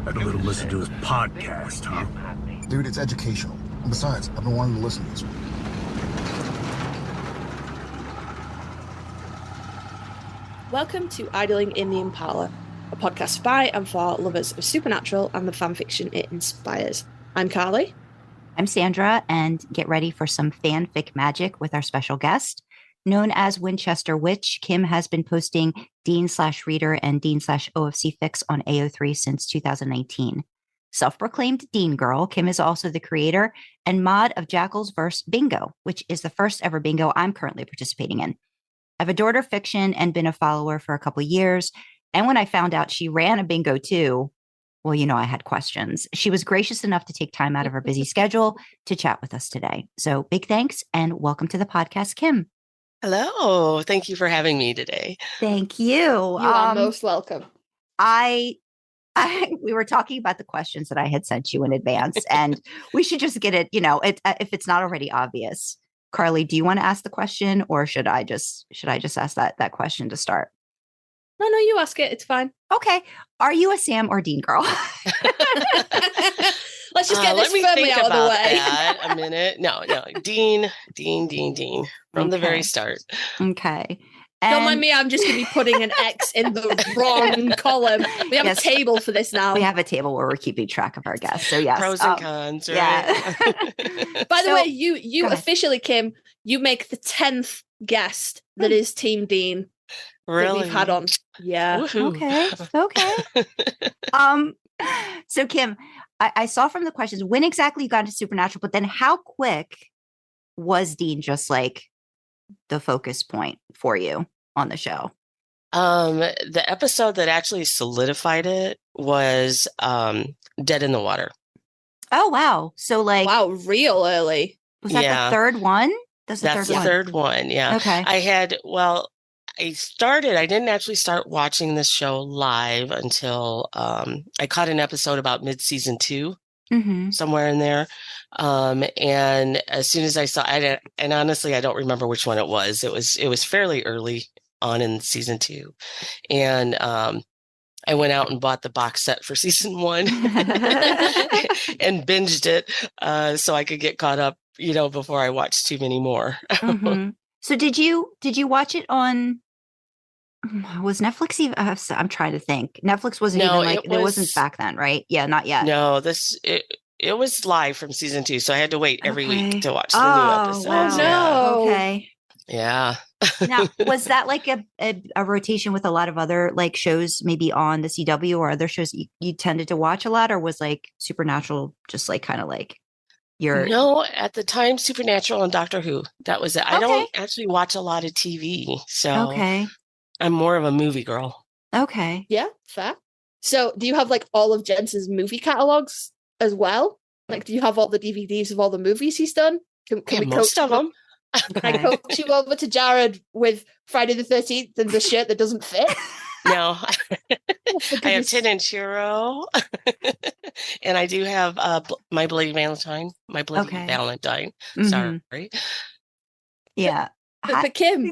Had a little listen to his podcast, huh? Dude, it's educational. And besides, I've been wanting to listen to this one. Welcome to Idling in the Impala, a podcast by and for lovers of supernatural and the fanfiction it inspires. I'm Carly. I'm Sandra, and get ready for some fanfic magic with our special guest. Known as Winchester Witch, Kim has been posting Dean/Reader and Dean/OFC fics on AO3 since 2019. Self-proclaimed Dean girl, Kim is also the creator and mod of Jacklesverse Bingo, which is the first ever bingo I'm currently participating in. I've adored her fiction and been a follower for a couple of years. And when I found out she ran a bingo too, well, you know, I had questions. She was gracious enough to take time out of her busy schedule to chat with us today. So big thanks and welcome to the podcast, Kim. Hello. Thank you for having me today. Thank you. You are most welcome. We were talking about the questions that I had sent you in advance, and we should just get it, if it's not already obvious. Carly, do you want to ask the question, or should I just ask that question to start? No, you ask it. It's fine. Okay. Are you a Sam or Dean girl? Let's just get this firmly out of the way. That a minute. No. Dean. From the very start. Okay. Don't mind me, I'm just going to be putting an X in the wrong column. We have a table for this now. We have a table where we're keeping track of our guests. So yes. Pros and cons, right? Yeah. By the way, you officially, Kim, you make the 10th guest that is Team Dean. Really? That we've had on. Yeah. Woohoo. Okay. So Kim, I saw from the questions when exactly you got into Supernatural, but then how quick was Dean just like the focus point for you on the show? The episode that actually solidified it was Dead in the Water. Oh wow. So wow, real early. Was that the third one? That's the third one. Yeah. Okay. I didn't actually start watching this show live until I caught an episode about mid-season 2, somewhere in there. And as soon as I saw it, and honestly, I don't remember which one it was. It was fairly early on in season 2. And I went out and bought the box set for season 1 and binged it so I could get caught up, before I watched too many more. So did you watch it on, was Netflix even, I'm trying to think. Netflix wasn't it wasn't back then, right? Yeah, not yet. No, it was live from season 2, so I had to wait every week to watch the new episode. Wow. No. Okay. Yeah. Now, was that like a rotation with a lot of other like shows maybe on the CW or other shows you tended to watch a lot, or was like Supernatural just like kind of like your... No, at the time, Supernatural and Doctor Who. That was it. I don't actually watch a lot of TV, so I'm more of a movie girl. Okay. Yeah, fair. So do you have like all of Jensen's movie catalogs as well? Like, do you have all the DVDs of all the movies he's done? Can we most of them. I coach you over to Jared with Friday the 13th and the shirt that doesn't fit? No. I have 10-inch hero. And I do have My Bloody Valentine. Valentine. Sorry. Yeah. But Kim,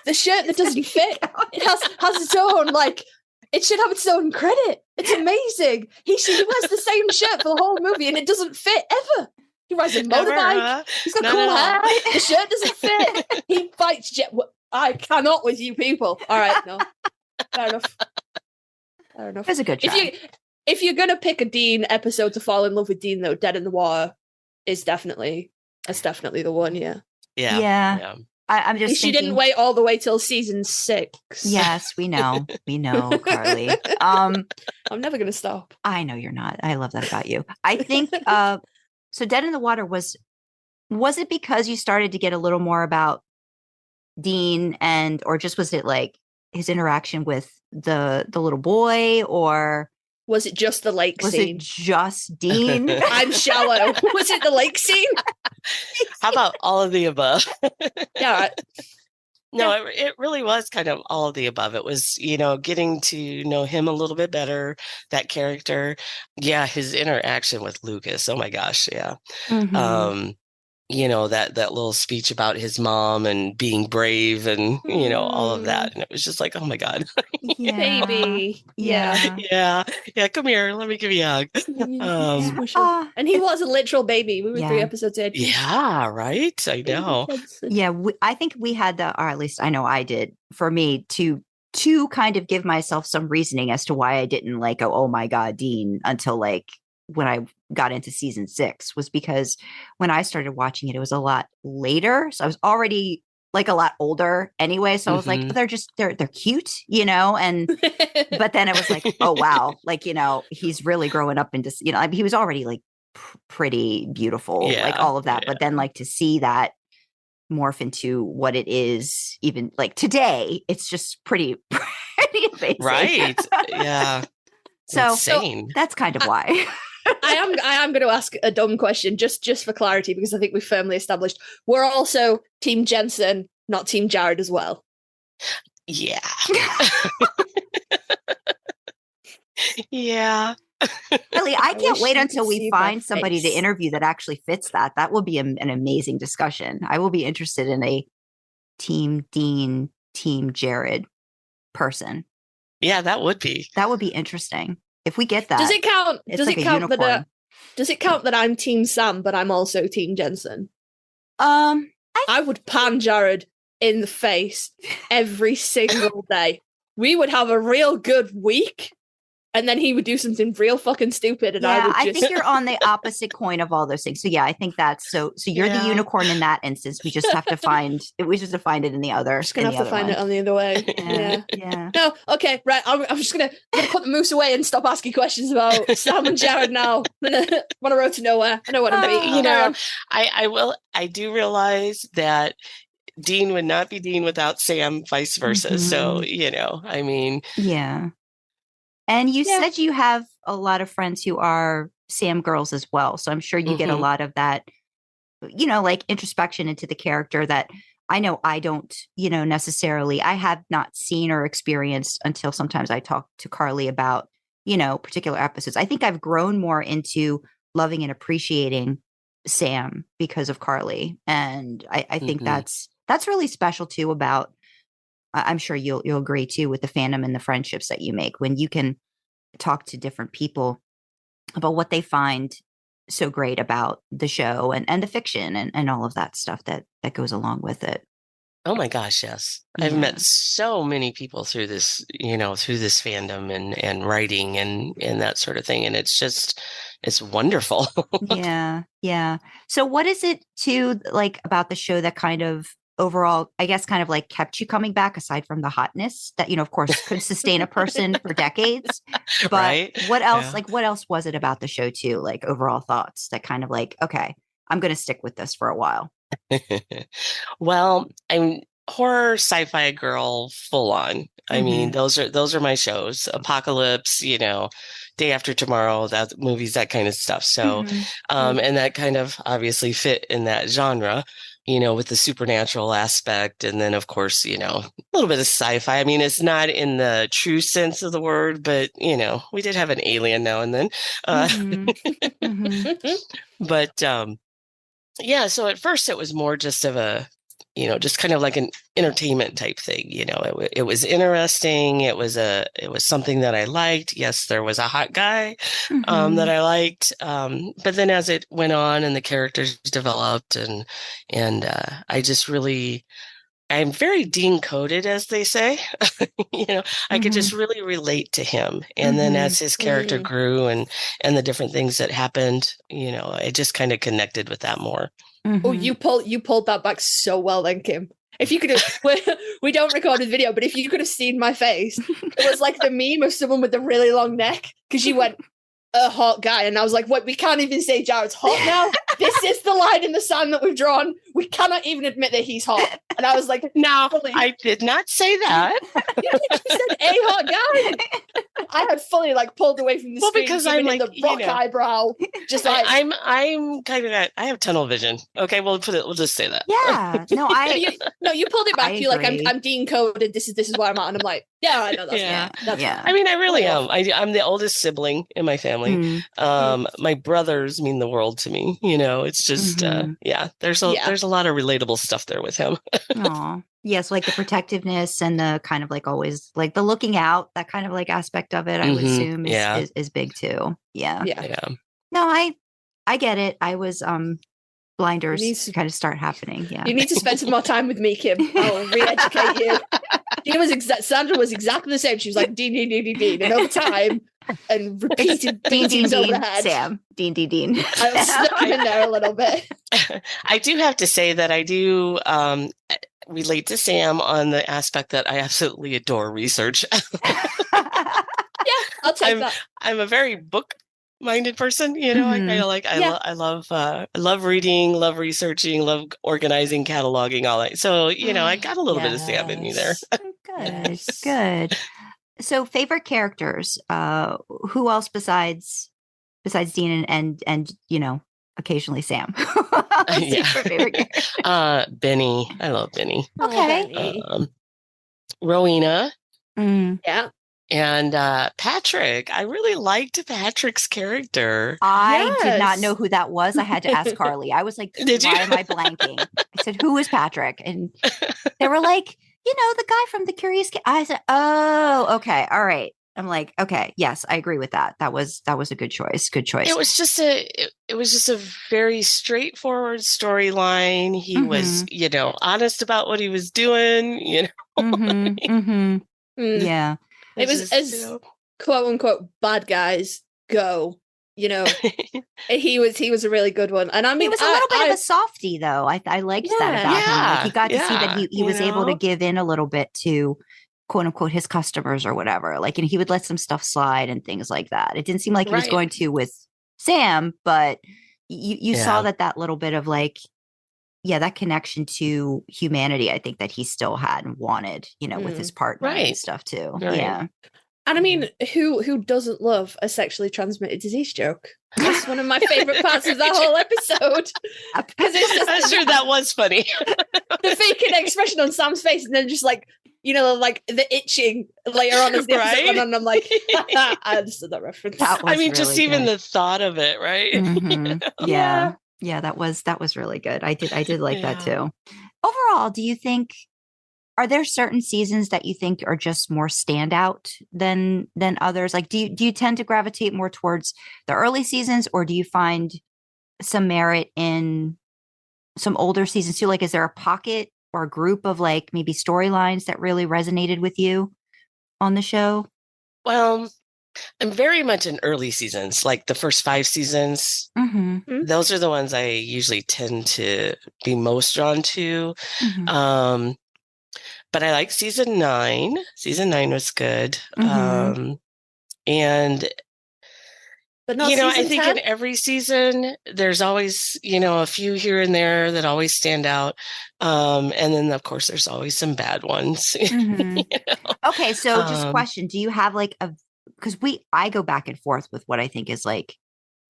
the shirt that doesn't fit, it has its own, like, it should have its own credit. It's amazing. He wears the same shirt for the whole movie and it doesn't fit ever. He rides a motorbike. He's got cool hair. The shirt doesn't fit. He fights I cannot with you people. All right, no. Fair enough. It's a good try. If you're going to pick a Dean episode to fall in love with Dean, though, Dead in the Water is definitely the one, yeah. Yeah. I'm just she didn't wait all the way till season 6. Yes, we know, Carly. I'm never going to stop. I know you're not. I love that about you. I think so Dead in the Water was it because you started to get a little more about Dean or just was it like his interaction with the little boy, or was it just the lake scene? Was it just Dean? I'm shallow. Was it the lake scene? How about all of the above? Yeah. No, it really was kind of all of the above. It was, getting to know him a little bit better, that character. Yeah, his interaction with Lucas. Oh my gosh, yeah. that little speech about his mom and being brave and, all of that. And it was just like, oh my God. Baby. Yeah. Yeah. Yeah. Come here. Let me give you a hug. And he was a literal baby. We were 3 episodes in. Yeah. Right. I know. Yeah. I think we had or at least I know I did, for me to kind of give myself some reasoning as to why I didn't go, oh my God, Dean, until when I got into season 6, was because when I started watching it was a lot later. So I was already a lot older anyway. So I was like, they're cute, and, but then it was like, oh, wow. He's really growing up into, he was already pretty beautiful, all of that. But then to see that morph into what it is, even today, it's just pretty amazing. Right. Yeah. So insane. That's kind of why. I am going to ask a dumb question just for clarity, because I think we've firmly established we're also Team Jensen, not Team Jared as well. Yeah. Yeah. Ellie, I can't wait until we find somebody to interview that actually fits that. That will be an amazing discussion. I will be interested in a Team Dean, Team Jared person. Yeah, that would be interesting. If we get that, does it count? Does it count that I'm Team Sam, but I'm also Team Jensen? I would pan Jared in the face every single day. We would have a real good week, and then he would do something real fucking stupid, and I think you're on the opposite coin of all those things. So yeah, I think that's so you're the unicorn in that instance. We just have to find it in the other. Just gonna have to find it on the other way. Yeah. No, okay, right. I'm just gonna put the moose away and stop asking questions about Sam and Jared now. I'm on a road to nowhere. I know what I'm being. I do realize that Dean would not be Dean without Sam, vice versa. So, I mean. Yeah. And you said you have a lot of friends who are Sam girls as well. So I'm sure you get a lot of that, introspection into the character that I know I don't, necessarily, I have not seen or experienced until sometimes I talk to Carly about, particular episodes. I think I've grown more into loving and appreciating Sam because of Carly. And I think that's really special too about, I'm sure you'll agree too with the fandom and the friendships that you make when you can talk to different people about what they find so great about the show and the fiction and all of that stuff that goes along with it. Oh my gosh, yes. I've met so many people through this, through this fandom and writing and that sort of thing. And it's wonderful. Yeah. Yeah. So what is it too, about the show that kind of overall, I guess, kind of kept you coming back, aside from the hotness that, of course, could sustain a person for decades. But right? What else, what else was it about the show too? Overall thoughts that kind of okay, I'm going to stick with this for a while. Well, I'm horror sci-fi girl full on. I mean, those are my shows. Apocalypse, Day After Tomorrow, that movies, that kind of stuff. So, and that kind of obviously fit in that genre, with the supernatural aspect. And then, of course, a little bit of sci-fi. I mean, it's not in the true sense of the word, but, we did have an alien now and then. But, yeah, so at first it was more just of a, just kind of like an entertainment type thing. It was interesting. It was something that I liked. Yes, there was a hot guy that I liked. But then as it went on and the characters developed and I just really, I'm very Dean coded, as they say. I could just really relate to him. And then as his character grew and the different things that happened, I just kind of connected with that more. Oh, you pulled that back so well then, Kim. If you could have, we don't record a video, but if you could have seen my face, it was like the meme of someone with a really long neck, because you went, a hot guy. And I was like, wait, we can't even say Jared's hot now. This is the line in the sand that we've drawn. We cannot even admit that he's hot. And I was like, no, I did not say that. You said a hot guy. I had fully pulled away from the screen because I'm the rock eyebrow. Just I'm kind of I have tunnel vision. Okay, we'll just say that. Yeah. No, you pulled it back. You're like, I'm Dean coded. This is where I'm at. And I'm like, yeah, I know that's that's I mean, I really am. I'm the oldest sibling in my family. My brothers mean the world to me, it's just, there's a lot of relatable stuff there with him. Aw. Yes, like the protectiveness and the kind of like always like the looking out, that kind of like aspect of it, I would assume is big too. Yeah. No, I get it. I was blinders kind of start happening. Yeah. You need to spend some more time with me, Kim. I'll re-educate you. Sandra was exactly the same. She was like Dean, Dean, Dean, Dean, Dean, and over time and repeated Dean, Dean, over Dean, the head. Sam, Dean, Dean, Dean. I snuck him in there a little bit. I do have to say that I do relate to Sam on the aspect that I absolutely adore research. I'll take that. I'm a very book-minded person, I kind of like I love reading, love researching, love organizing, cataloging, all that. So I got a little bit of Sam in me there. Good. So favorite characters, who else besides Dean and occasionally Sam? Favorite character? Benny. I love Benny. Okay. Rowena. Yeah. And Patrick. I really liked Patrick's character. I did not know who that was. I had to ask Carly. I was like, why am I blanking? I said, who is Patrick? And they were like, the guy from The Curious Cat. I said, oh, okay. All right. I'm like, okay, yes, I agree with that. That was a good choice. Good choice. It was just a very straightforward storyline. He was, honest about what he was doing, Yeah. It was as quote unquote bad guys go. He was a really good one, and I mean, he was a little bit of a softie, though. I liked that about him. Like, he got to see that he was able to give in a little bit to quote unquote his customers or whatever. Like, and he would let some stuff slide and things like that. It didn't seem like he was going to with Sam, but you saw that little bit of like, that connection to humanity. I think that he still had and wanted, with his partner and stuff too. Right. Yeah. And I mean, who doesn't love a sexually transmitted disease joke? That's one of my favorite parts of that whole episode. Because it's just I'm sure that was funny. The faking expression on Sam's face, and then just like, like the itching later on as the episode went on. I'm like, I understood that reference. I mean, just even the thought of it, right? Mm-hmm. Yeah, that was really good. I did like that too. Overall, do you think, are there certain seasons that you think are just more standout than others? Like, do you tend to gravitate more towards the early seasons, or do you find some merit in some older seasons too? Like, is there a pocket or a group of like maybe storylines that really resonated with you on the show? Well, I'm very much in early seasons, like the first 5 seasons. Mm-hmm. Those are the ones I usually tend to be most drawn to. Mm-hmm. But I like season 9. Season 9 was good. Mm-hmm. But not I think 10? in every season, there's always, a few here and there that always stand out. And then, of course, there's always some bad ones. Mm-hmm. Okay, so just question. Do you have like because I go back and forth with what I think is like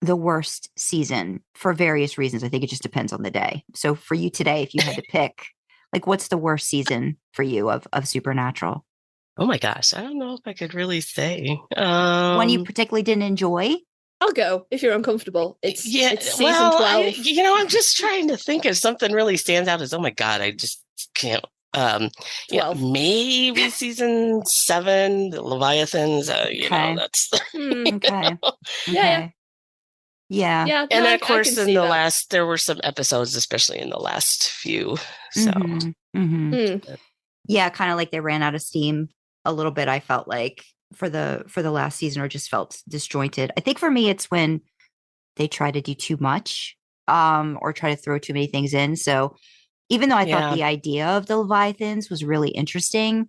the worst season for various reasons. I think it just depends on the day. So for you today, if you had to pick, like, what's the worst season for you of Supernatural? Oh my gosh, I don't know if I could really say. One you particularly didn't enjoy? I'll go if you're uncomfortable. It's season 12. I'm just trying to think if something really stands out as, oh my God, I just can't. Maybe season 7, the Leviathans. That's okay. Yeah. And of course, there were some episodes, especially in the last few. So, yeah, kind of like they ran out of steam a little bit. I felt like for the last season, or just felt disjointed. I think for me, it's when they try to do too much, or try to throw too many things in. So even though I thought the idea of the Leviathans was really interesting,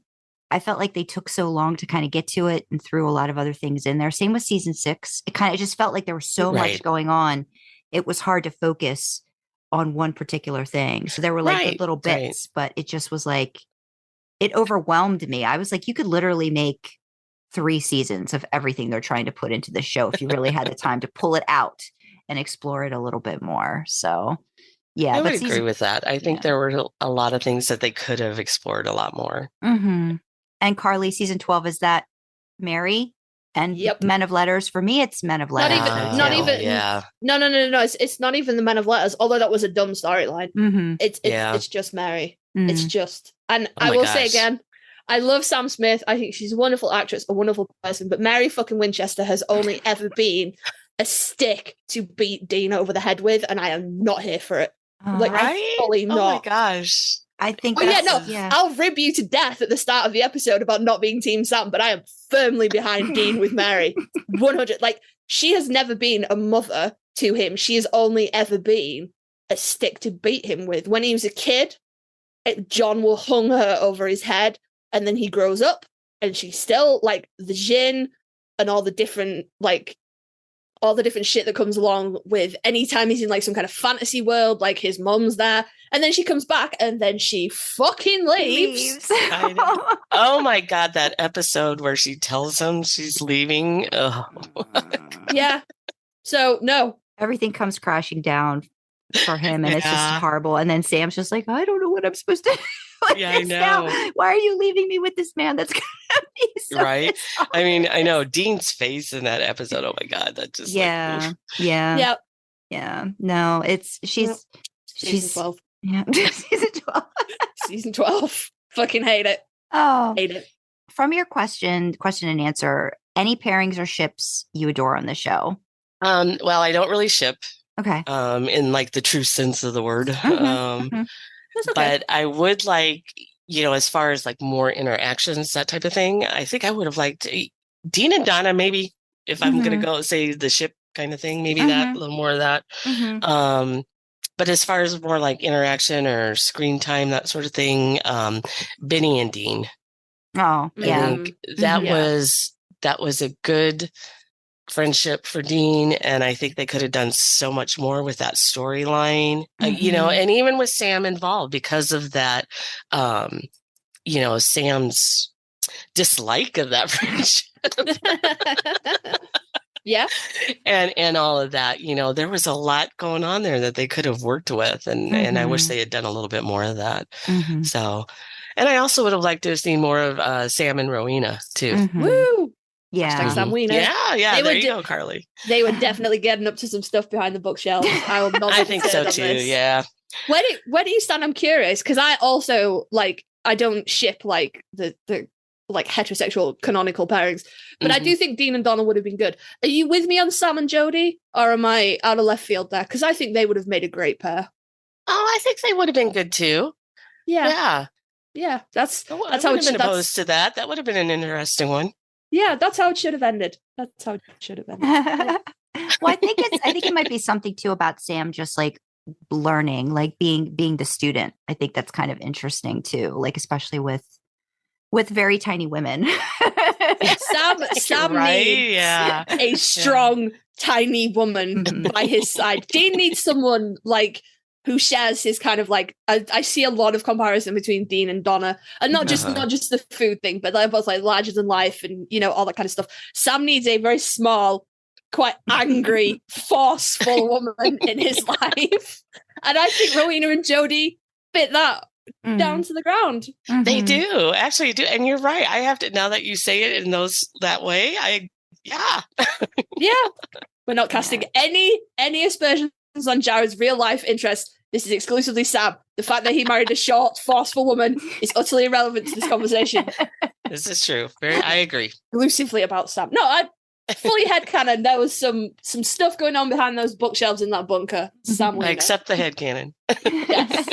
I felt like they took so long to kind of get to it and threw a lot of other things in there. Same with season 6. It just felt like there was so much going on. It was hard to focus on one particular thing. So there were like good little bits, but it just was like, it overwhelmed me. I was like, you could literally make 3 seasons of everything they're trying to put into the show if you really had the time to pull it out and explore it a little bit more. So yeah, I would agree with that. I think there were a lot of things that they could have explored a lot more. Mm-hmm. And Carly, season 12, is that Mary And Yep. Men of Letters. For me, it's Men of Letters. Not even. Yeah. No. It's not even the Men of Letters. Although that was a dumb storyline. Mm-hmm. It's just Mary. It's just, and Oh I my will say gosh. again, I love Sam Smith. I think she's a wonderful actress, a wonderful person. But Mary fucking Winchester has only ever been a stick to beat Dean over the head with, and I am not here for it. Like, Right? I'm fully not. Oh my gosh. I think. Oh yeah, I'll rib you to death at the start of the episode about not being Team Sam, but I am firmly behind Dean with Mary. 100. Like, she has never been a mother to him. She has only ever been a stick to beat him with. When he was a kid, John will hung her over his head, and then he grows up, and she's still like the gin and all the different shit that comes along with anytime he's in like some kind of fantasy world, like his mum's there, and then she comes back and then she fucking leaves. I know. Oh my God, that episode where she tells him she's leaving. Oh. Yeah. So no. Everything comes crashing down for him, and it's just Yeah. horrible. And then Sam's just like, I don't know what I'm supposed to do. with Yeah, I this now. know. Why are you leaving me with this man that's gonna be so Right? pissed off? I mean, I know Dean's face in that episode. Oh my God, that just Yeah. like, Yeah. No, she's Season 12. yeah. Season 12. Season 12. Fucking hate it. Oh, Hate it. from your question and answer, any pairings or ships you adore on the show? well, I don't really ship Okay. in like the true sense of the word. Mhm. That's okay. But I would like, as far as like more interactions, that type of thing, I think I would have liked Dean and Donna, maybe, if I'm going to go say the ship kind of thing, maybe that, a little more of that. Mhm. But as far as more like interaction or screen time, that sort of thing, Benny and Dean. Oh, I yeah. think that was a good friendship for Dean, and I think they could have done so much more with that storyline, and even with Sam involved because of that, Sam's dislike of that friendship. Yeah. And all of that, there was a lot going on there that they could have worked with, and I wish they had done a little bit more of that. So, and I also would have liked to have seen more of Sam and Rowena too. Woo! Yeah. Hashtag Sam Wiener. Yeah. There you go, Carly. They were definitely getting up to some stuff behind the bookshelves. I will not. I think so too. Yeah. Where do you stand? I'm curious because I also I don't ship like the like heterosexual canonical pairings, but I do think Dean and Donna would have been good. Are you with me on Sam and Jodie, or am I out of left field there? Because I think they would have made a great pair. Oh, I think they would have been good too. Yeah. That's how I it would have should. been opposed to that. That would have been an interesting one. Yeah, that's how it should have ended. Well, I think it might be something too about Sam just like learning, like being the student. I think that's kind of interesting too, like especially with very tiny women. Sam Right? needs a strong, tiny woman by his side. Dean needs someone like who shares his kind of like. I see a lot of comparison between Dean and Donna, and not just the food thing, but they're both like larger than life and all that kind of stuff. Sam needs a very small, quite angry, forceful woman in his life, and I think Rowena and Jodie fit that down to the ground. They do actually do, and you're right. I have to, now that you say it in that way. We're not casting any aspersions on Jared's real life interest. This is exclusively Sam. The fact that he married a short, forceful woman is utterly irrelevant to this conversation. This is true. I agree. Exclusively about Sam. No, I fully headcanon. There was some stuff going on behind those bookshelves in that bunker. Sam, I accept the headcanon. Yes.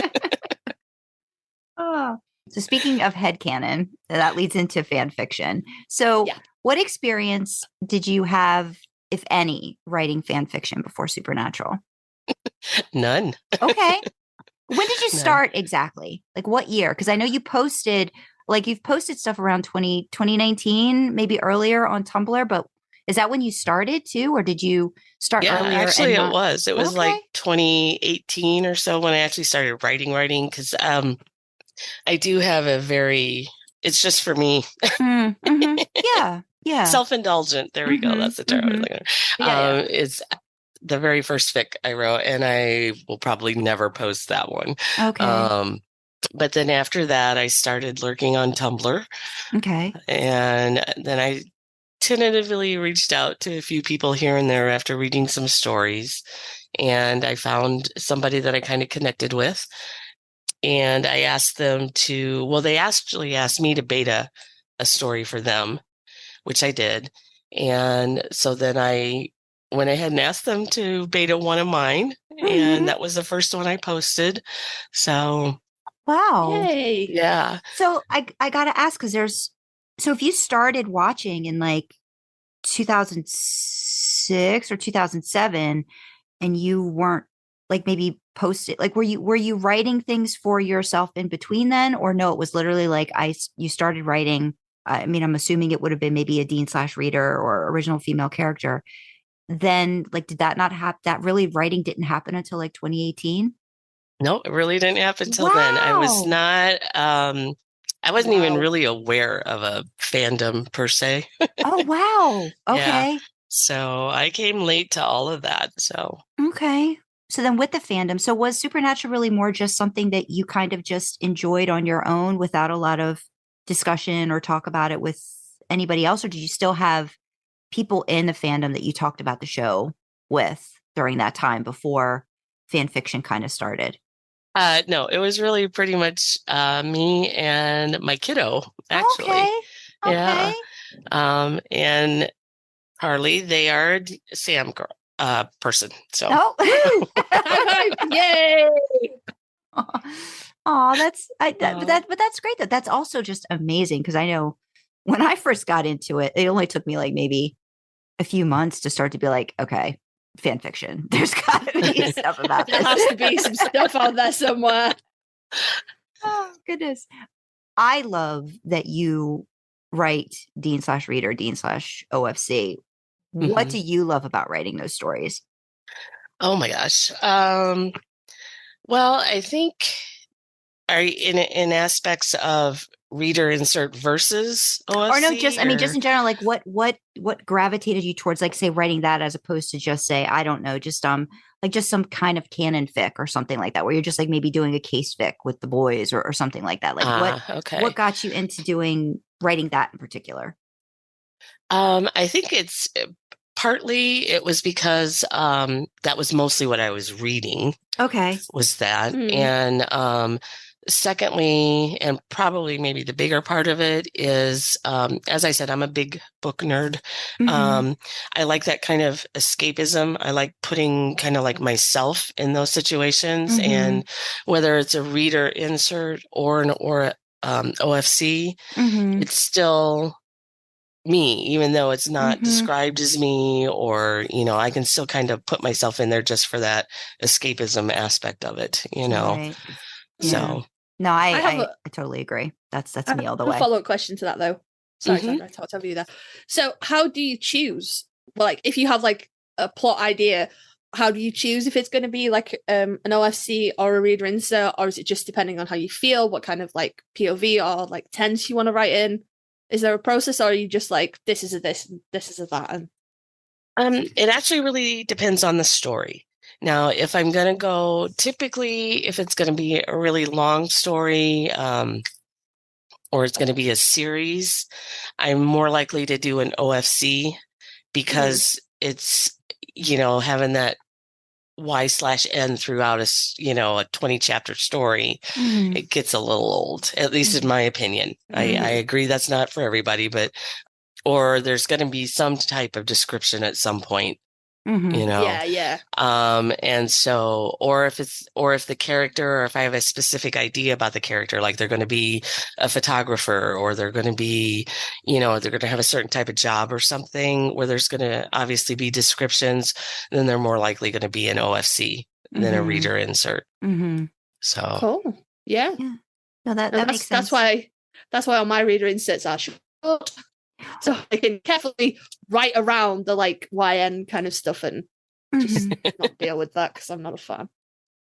So speaking of headcanon, that leads into fan fiction. So what experience did you have, if any, writing fan fiction before Supernatural? None. Okay. When did you start exactly? Like what year? Because I know you've posted stuff around 2019, maybe earlier on Tumblr, but is that when you started too? Or did you start earlier? Actually it was. It was like 2018 or so when I actually started writing because I do have it's just for me. Yeah. Self-indulgent. There we go. That's the term. It's the very first fic I wrote, and I will probably never post that one. Okay. But then after that, I started lurking on Tumblr. Okay. And then I tentatively reached out to a few people here and there after reading some stories. And I found somebody that I kind of connected with. And I asked them they actually asked me to beta a story for them, which I did. And so then I went ahead and asked them to beta one of mine. And that was the first one I posted. So. Wow. Yay. Yeah. So I got to ask, so if you started watching in like 2006 or 2007 and you weren't like maybe posted, like were you writing things for yourself in between then, or no, it was literally like you started writing. I mean, I'm assuming it would have been maybe a Dean/reader or original female character. Then like, did that not happen? That really writing didn't happen until like 2018? No, it really didn't happen until then. I was not, I wasn't even really aware of a fandom per se. Oh, wow. Okay. Yeah. So I came late to all of that. So. Okay. So then with the fandom, so was Supernatural really more just something that you kind of just enjoyed on your own without a lot of discussion or talk about it with anybody else? Or did you still have people in the fandom that you talked about the show with during that time before fan fiction kind of started? No, it was really pretty much me and my kiddo, actually. Okay. Yeah. And Harley, they are a Sam person. So. Oh. Yay! Oh, but that's great. That's also just amazing because I know when I first got into it, it only took me like maybe a few months to start to be like, okay, fan fiction. There's got to be stuff about this. There has to be some stuff out there somewhere. Oh, goodness. I love that you write Dean/reader, Dean/OFC. What do you love about writing those stories? Oh my gosh. Well, I think in aspects of reader insert versus OFC, or no, just in general, like what gravitated you towards, like, say, writing that as opposed to just say, I don't know, just like just some kind of canon fic or something like that, where you're just like maybe doing a case fic with the boys or something like that. Like what got you into writing that in particular? I think it's partly it was because that was mostly what I was reading. Okay. Was that. And secondly, and probably maybe the bigger part of it is, as I said, I'm a big book nerd. I like that kind of escapism. I like putting kind of like myself in those situations. And whether it's a reader insert or OFC, it's still me, even though it's not described as me, or, I can still kind of put myself in there just for that escapism aspect of it, Right. So. No, I totally agree. That's me all the way. A follow-up question to that, though. Sorry, Sandra, I talked over you there. So how do you choose? Like, if you have like a plot idea, how do you choose if it's going to be like an OFC or a reader insert, or is it just depending on how you feel, what kind of like POV or like tense you want to write in? Is there a process, or are you just like, this is a this, and this is a that? And it actually really depends on the story. Now, if I'm going to go, typically, if it's going to be a really long story, or it's going to be a series, I'm more likely to do an OFC because it's, having that Y/N throughout a 20 chapter story, it gets a little old, at least in my opinion. I agree that's not for everybody, or there's going to be some type of description at some point. Yeah. And so, or if the character, or if I have a specific idea about the character, like they're going to be a photographer, or they're going to be, they're going to have a certain type of job or something where there's going to obviously be descriptions, then they're more likely going to be an OFC than a reader insert. So cool. Yeah. No, that makes sense. That's why all my reader inserts are short. So I can carefully write around the like YN kind of stuff and just not deal with that because I'm not a fan.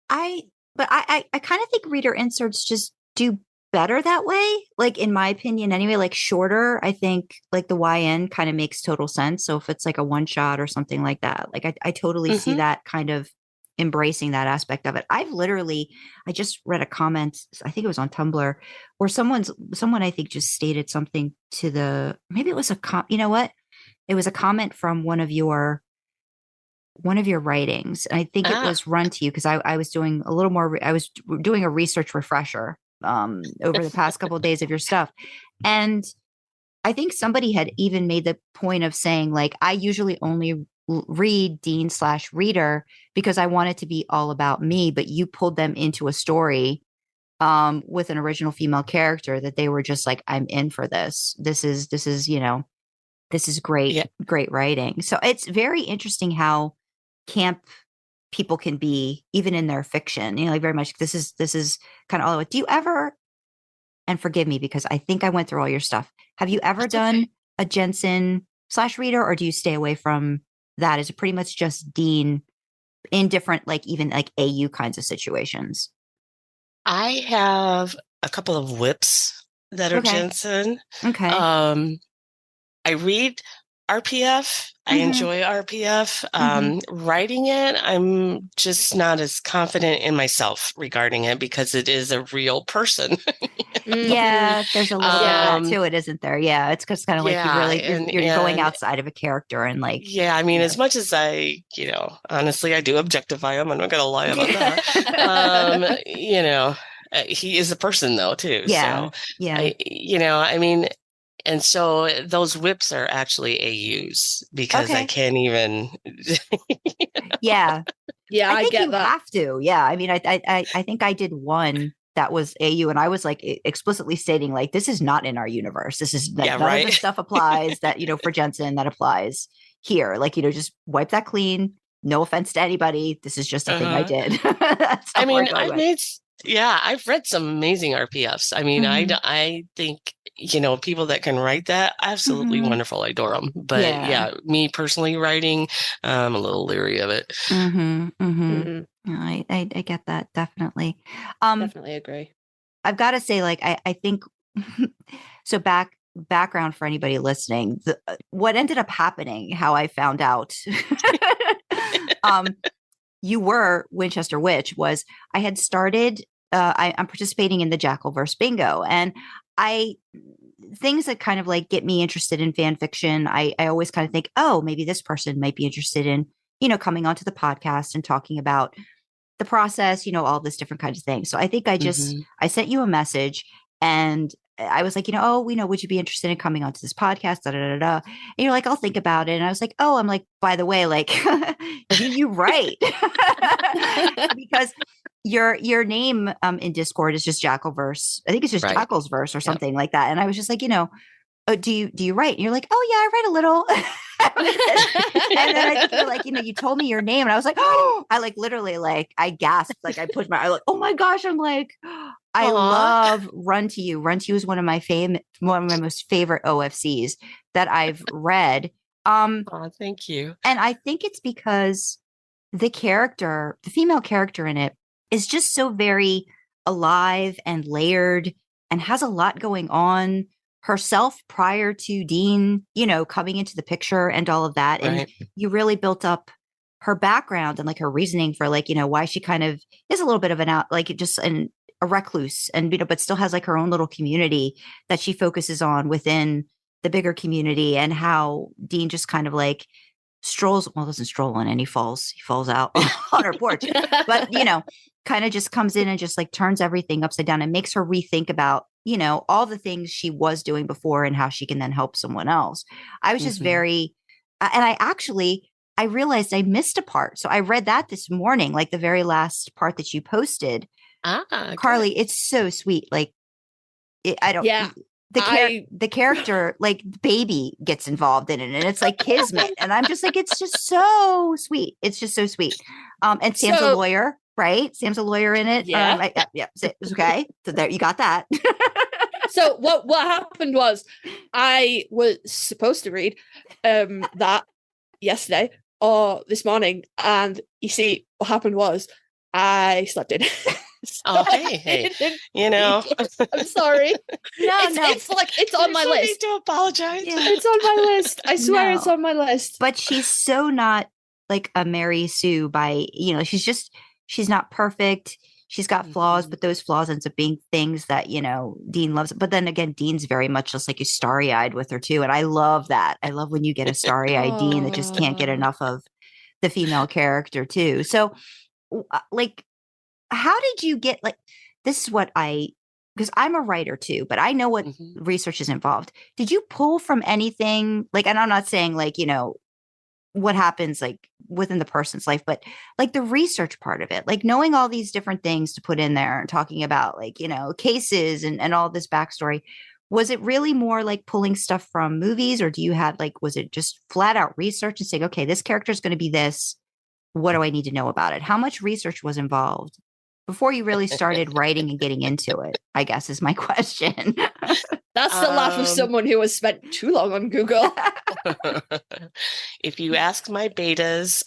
I kind of think reader inserts just do better that way. Like, in my opinion anyway, like shorter, I think like the YN kind of makes total sense. So if it's like a one shot or something like that, like I totally see that kind of embracing that aspect of it. I just read a comment, I think it was on Tumblr, where someone I think just stated something maybe it was you know what? it was a comment from one of your writings. And I think it was run to you because I was doing a little more, I was doing a research refresher over the past couple of days of your stuff. And I think somebody had even made the point of saying, like, I usually only read Dean/reader because I want it to be all about me, but you pulled them into a story with an original female character that they were just like, I'm in for this. This is, this is great, great writing. So it's very interesting how camp people can be, even in their fiction, like very much, this is kind of all. Do you ever, and forgive me because I think I went through all your stuff. Have you ever done a Jensen/reader, or do you stay away from that? Is it pretty much just Dean in different, like even like AU kinds of situations? I have a couple of whips that are Jensen. Okay. I read RPF. I enjoy RPF. Writing it, I'm just not as confident in myself regarding it because it is a real person. Yeah, there's a little bit of that to it, isn't there? Yeah, it's just kind of like you're going outside of a character and like. Yeah, I mean, as much as I, honestly, I do objectify him. I'm not going to lie about that. He is a person though too. Yeah, so, I mean. And so those whips are actually AUs because I can't even. Yeah. Yeah, I think get you that. Have to. Yeah. I mean, I think I did one that was AU, and I was like explicitly stating like, this is not in our universe. This is none of this stuff applies that, for Jensen that applies here. Like, just wipe that clean. No offense to anybody. This is just a thing I did. I mean, I've read some amazing RPFs. I mean, I think, people that can write that, absolutely wonderful. I adore them. But me personally writing, I'm a little leery of it. I get that. Definitely. Definitely agree. I've got to say, like, I think, so background for anybody listening, what ended up happening, how I found out, you were Winchester Witch, was I had started, I'm participating in the Jacklesverse Bingo, and things that kind of like get me interested in fan fiction. I always kind of think, oh, maybe this person might be interested in, coming onto the podcast and talking about the process, all this different kinds of things. So I think I sent you a message and I was like, would you be interested in coming onto this podcast? Da, da, da, da. And you're like, I'll think about it. And I was like, I'm like, by the way, like, you write because your name in Discord is just Jacklesverse. I think it's just Jacklesverse or something like that. And I was just like, do you write? And you're like, oh yeah, I write a little. And then I think you're like, you told me your name, and I was like, oh, I like literally like I gasped, like I pushed my, like, oh my gosh, I'm like, I love Run to You. Run to You is one of my most favorite OFCs that I've read. Thank you. And I think it's because the female character in it is just so very alive and layered and has a lot going on herself prior to Dean, coming into the picture and all of that. And you really built up her background and like her reasoning for like, why she kind of is a little bit of a recluse and, but still has like her own little community that she focuses on within the bigger community, and how Dean just kind of like doesn't stroll in and he falls out on her porch, but kind of just comes in and just like turns everything upside down and makes her rethink about, all the things she was doing before and how she can then help someone else. I was just very, and I realized I missed a part. So I read that this morning, like the very last part that you posted. Carly, it's so sweet. Like, the character, like baby gets involved in it, and it's like kismet. And I'm just like, it's just so sweet. It's just so sweet. And Sam's a lawyer, right? Sam's a lawyer in it. Yeah. Okay. So there, you got that. So what happened was I was supposed to read that yesterday or this morning. And you see, what happened was I slept in. So hey. I'm sorry. It's like, it's on my list. I need to apologize. Yeah. It's on my list. I swear it's on my list. But she's so not like a Mary Sue by, she's not perfect. she's got flaws, but those flaws ends up being things that, you know, Dean loves. But then again, Dean's very much just like you starry-eyed with her too. And I love that. I love when you get a starry-eyed Dean that just can't get enough of the female character too. So like, how did you get, like, this is what because I'm a writer too, but I know what research is involved. Did you pull from anything? Like, and I'm not saying like, you know, what happens like within the person's life, but like the research part of it, like knowing all these different things to put in there and talking about like, you know, cases and all this backstory. Was it really more like pulling stuff from movies, or do you have like, was it just flat out research and saying, okay, this character is going to be this. What do I need to know about it? How much research was involved before you really started writing and getting into it, I guess is my question. That's the laugh of someone who has spent too long on Google. If you ask my betas,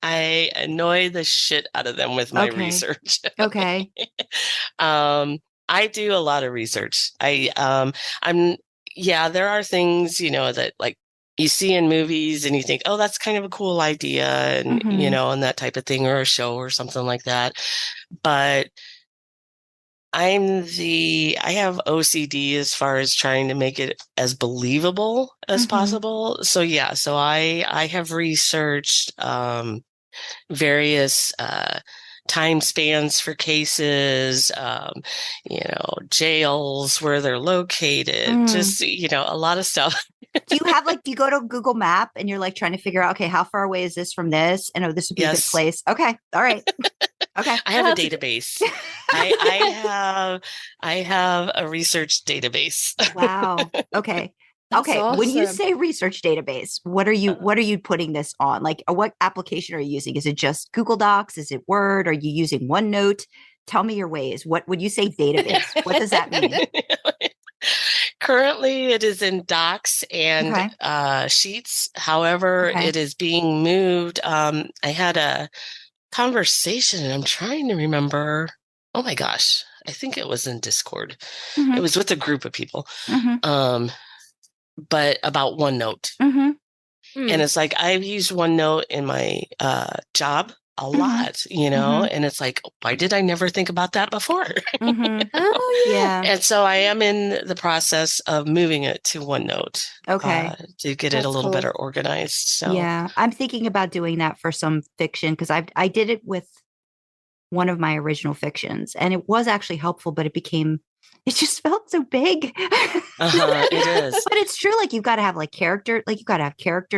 I annoy the shit out of them with my research. Okay. I do a lot of research. There are things, you know, that like you see in movies and you think, oh, that's kind of a cool idea, and you know, and that type of thing, or a show or something like that. But I have OCD as far as trying to make it as believable as possible. So I have researched various time spans for cases, you know, jails, where they're located, just, you know, a lot of stuff. Do you go to Google Map and you're like trying to figure out, okay, how far away is this from this? And this would be a good place. Okay. All right. Okay. I have a database. I have a research database. Wow. Okay. That's okay. awesome. When you say research database, what are you putting this on? Like, what application are you using? Is it just Google Docs? Is it Word? Are you using OneNote? Tell me your ways. What would you say database? What does that mean? Currently, it is in Docs and Sheets. However, it is being moved. I had a conversation, and I'm trying to remember. Oh my gosh, I think it was in Discord. It was with a group of people, but about OneNote. And it's like I've used OneNote in my job a lot, you know, and it's like, why did I never think about that before? Oh yeah. And so I am in the process of moving it to OneNote. To get it a little better organized. So yeah, I'm thinking about doing that for some fiction, because I did it with one of my original fictions, and it was actually helpful, but it just felt so big. It is. But it's true. Like you've got to have character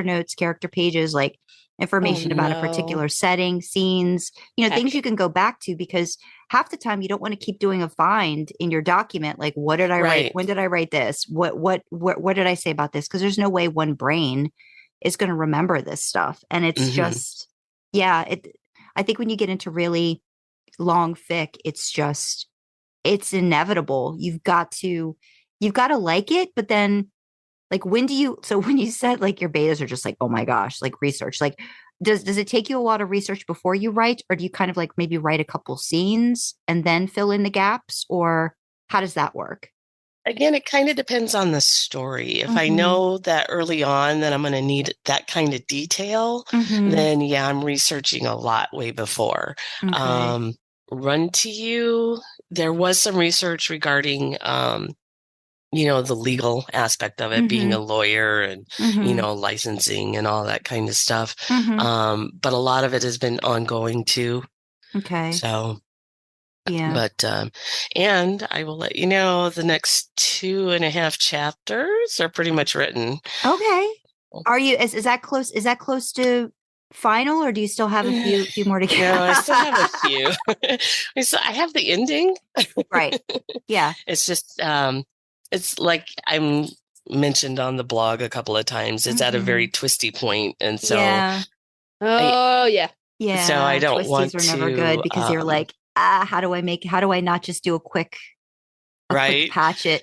notes, character pages, like information about a particular setting, scenes, you know, things you can go back to, because half the time you don't want to keep doing a find in your document. Like, what did I write? When did I write this? What did I say about this? Because there's no way one brain is going to remember this stuff. And it's just, I think when you get into really long fic, it's inevitable. You've got to like it, but then like, when you said like your betas are just like, oh my gosh, like research, like does it take you a lot of research before you write, or do you kind of like maybe write a couple scenes and then fill in the gaps, or how does that work? Again, it kind of depends on the story. If I know that early on that I'm going to need that kind of detail, then I'm researching a lot way before. Run to You, there was some research regarding you know, the legal aspect of it, being a lawyer and, you know, licensing and all that kind of stuff. But a lot of it has been ongoing too. Okay. So, yeah. But, and I will let you know the next 2.5 chapters are pretty much written. Okay. Are you, is that close? Is that close to final, or do you still have a few more to go? No, I still have a few. So I have the ending. Right. Yeah. It's just, it's like I'm mentioned on the blog a couple of times. It's at a very twisty point, and so yeah. So I don't Twisties want are to. never good, because you're like, how do I not just do a quick patch it?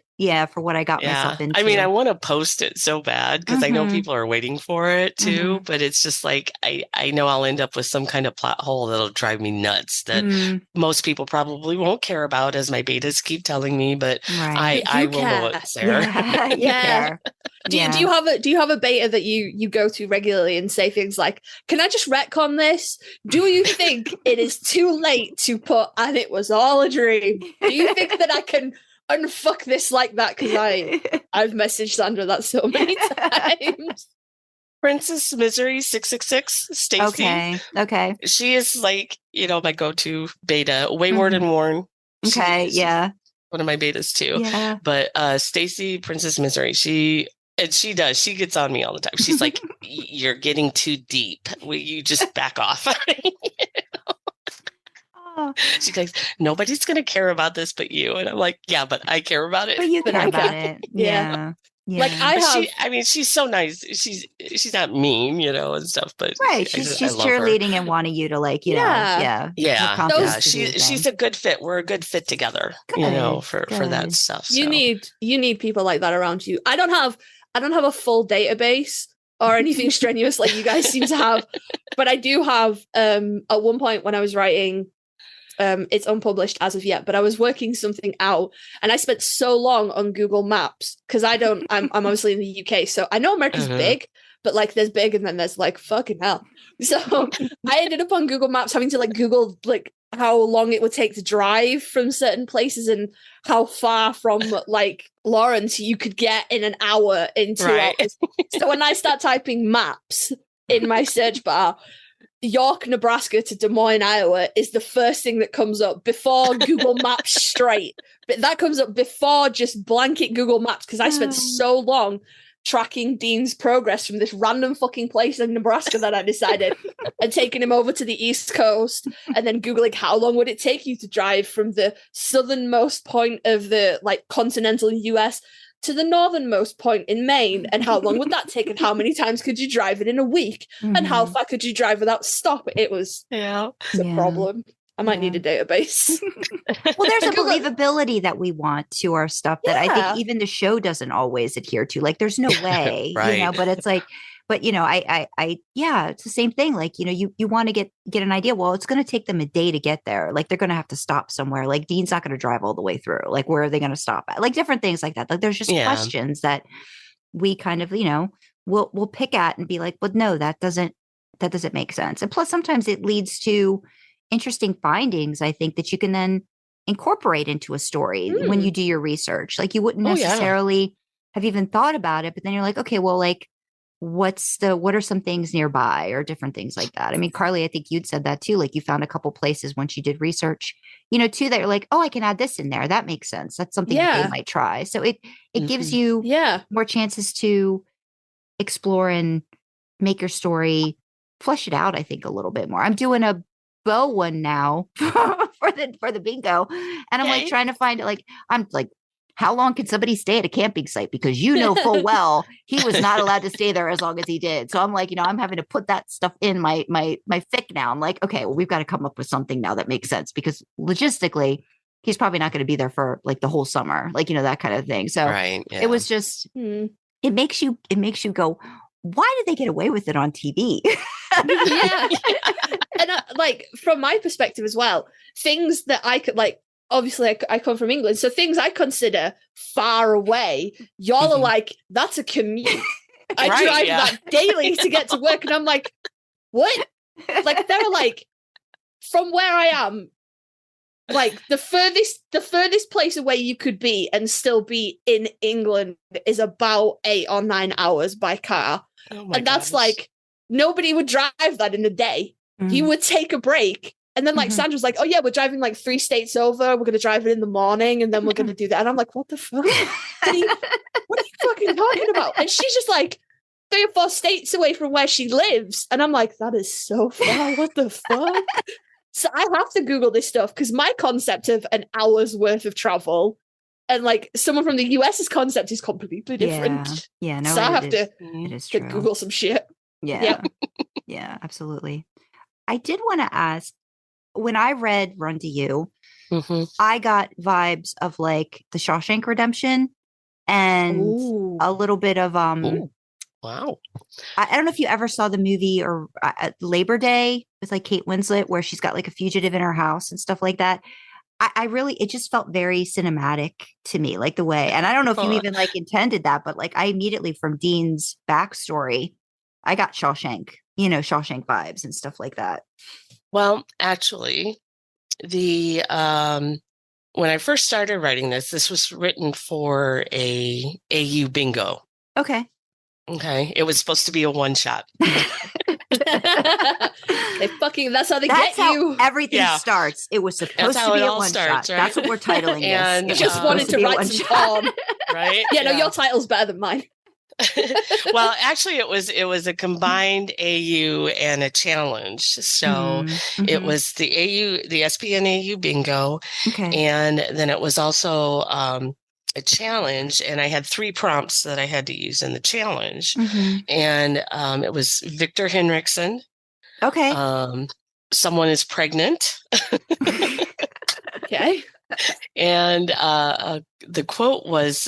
for what I got myself into. I mean, I want to post it so bad because I know people are waiting for it too, but it's just like, I know I'll end up with some kind of plot hole that'll drive me nuts that most people probably won't care about, as my betas keep telling me, but I will know it's there. Yeah. Do you have a beta that you go to regularly and say things like, can I just retcon this? Do you think it is too late to put, and it was all a dream? Do you think that I can unfuck this like that? Because I've messaged Sandra that so many times. Princess Misery 666, Stacy. Okay. She is like, my go-to beta. Wayward and Worn. She's one of my betas too. Yeah. But Stacy, Princess Misery, she gets on me all the time. She's like, you're getting too deep. Will you just back off? She goes, nobody's going to care about this but you. And I'm like, yeah, but I care about it. But you care about it. Yeah. Like she's so nice. She's not mean, and stuff, but she's cheerleading and wanting you to like, she's a good fit. We're a good fit together, for that stuff. So. You need people like that around you. I don't have a full database or anything strenuous like you guys seem to have, but I do have at one point when I was writing, it's unpublished as of yet, but I was working something out and I spent so long on Google Maps because I'm obviously in the UK, so I know America's big, but like there's big and then there's like fucking hell. So I ended up on Google Maps having to like Google like how long it would take to drive from certain places and how far from like Lawrence you could get in an hour in 2 hours. So when I start typing maps in my search bar, York, Nebraska to Des Moines, Iowa is the first thing that comes up before Google Maps straight. But that comes up before just blanket Google Maps because I spent so long tracking Dean's progress from this random fucking place in Nebraska that I decided and taking him over to the East Coast and then Googling how long would it take you to drive from the southernmost point of the like continental US to the northernmost point in Maine, and how long would that take, and how many times could you drive it in a week, and how far could you drive without stop? It was a problem. I might need a database. Well, there's a believability that we want to our stuff that I think even the show doesn't always adhere to. Like, there's no way, but it's like, but it's the same thing. Like, you want to get an idea. Well, it's going to take them a day to get there. Like, they're going to have to stop somewhere. Like, Dean's not going to drive all the way through. Like, where are they going to stop at? Like, different things like that. Like, there's just questions that we kind of, we'll pick at and be like, well, no, that doesn't make sense. And plus, sometimes it leads to interesting findings, I think, that you can then incorporate into a story when you do your research. Like, you wouldn't necessarily have even thought about it, but then you're like, okay, well, like, what are some things nearby or different things like that? I mean, Carly, I think you'd said that too. Like, you found a couple places once you did research, too, that you're like, oh, I can add this in there. That makes sense. That's something that they might try. So it gives you more chances to explore and make your story, flesh it out, I think, a little bit more. I'm doing a bow one now for the bingo. And I'm like trying to find it. Like, I'm like, how long can somebody stay at a camping site? Because full well, he was not allowed to stay there as long as he did. So I'm like, I'm having to put that stuff in my fic now. I'm like, okay, well, we've got to come up with something now that makes sense, because logistically, he's probably not going to be there for like the whole summer, like, that kind of thing. So it was just, it makes you go, why did they get away with it on TV? And like, from my perspective as well, things that I could like, obviously I come from England, so things I consider far away, y'all are like, that's a commute. I drive that daily to get to work, and I'm like, what? Like, they're like, from where I am, like the furthest place away you could be and still be in England is about 8 or 9 hours by car. And that's like, nobody would drive that in a day. You would take a break. And then like Sandra's like, oh yeah, we're driving like 3 states over. We're going to drive it in the morning and then we're going to do that. And I'm like, what the fuck? What are you fucking talking about? And she's just like 3 or 4 states away from where she lives. And I'm like, that is so far. What the fuck? So I have to Google this stuff because my concept of an hour's worth of travel and like someone from the US's concept is completely different. Yeah, no, so I have to Google some shit. Yeah, absolutely. I did want to ask, when I read Run to You, I got vibes of like the Shawshank Redemption, and Ooh. a little bit of Ooh. Wow. I don't know if you ever saw the movie or Labor Day with like Kate Winslet, where she's got like a fugitive in her house and stuff like that. I really, it just felt very cinematic to me, like the way, and I don't know if you even like intended that, but like I immediately from Dean's backstory, I got Shawshank vibes and stuff like that. Well, actually, the when I first started writing this was written for a AU bingo. Okay. It was supposed to be a one shot. That's how they That's get how you. everything starts. It was supposed to be a one shot. Right? That's what we're titling and, this. Just wanted to write some porn. Right? Yeah, no, your title's better than mine. Well, actually, it was a combined AU and a challenge. So it was the SPN AU bingo, and then it was also a challenge. And I had 3 prompts that I had to use in the challenge, and it was Victor Henriksen. Okay. Someone is pregnant. Okay. And the quote was.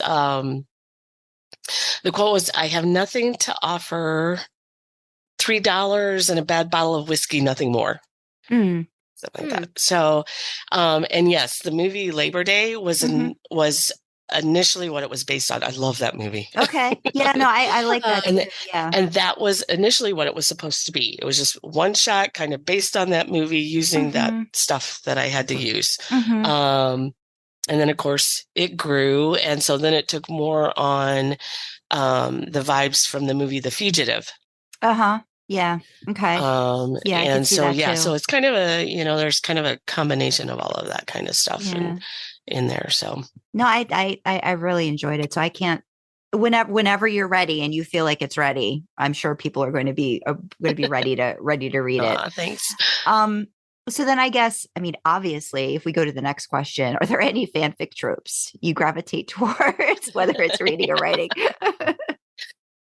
The quote was, "I have nothing to offer, $3 and a bad bottle of whiskey, nothing more." Something like that. So, and yes, the movie Labor Day was initially what it was based on. I love that movie. Okay. Yeah, no, I like that. And that was initially what it was supposed to be. It was just one shot, kind of based on that movie, using that stuff that I had to use. And then, of course, it grew. And so then it took more on the vibes from the movie The Fugitive. Yeah. Okay. And so, so it's kind of there's kind of a combination of all of that kind of stuff in there. So, no, I really enjoyed it. So I can't, whenever you're ready and you feel like it's ready, I'm sure people are going to be ready to read it. Thanks. So then I guess, I mean, obviously, if we go to the next question, are there any fanfic tropes you gravitate towards, whether it's reading or writing?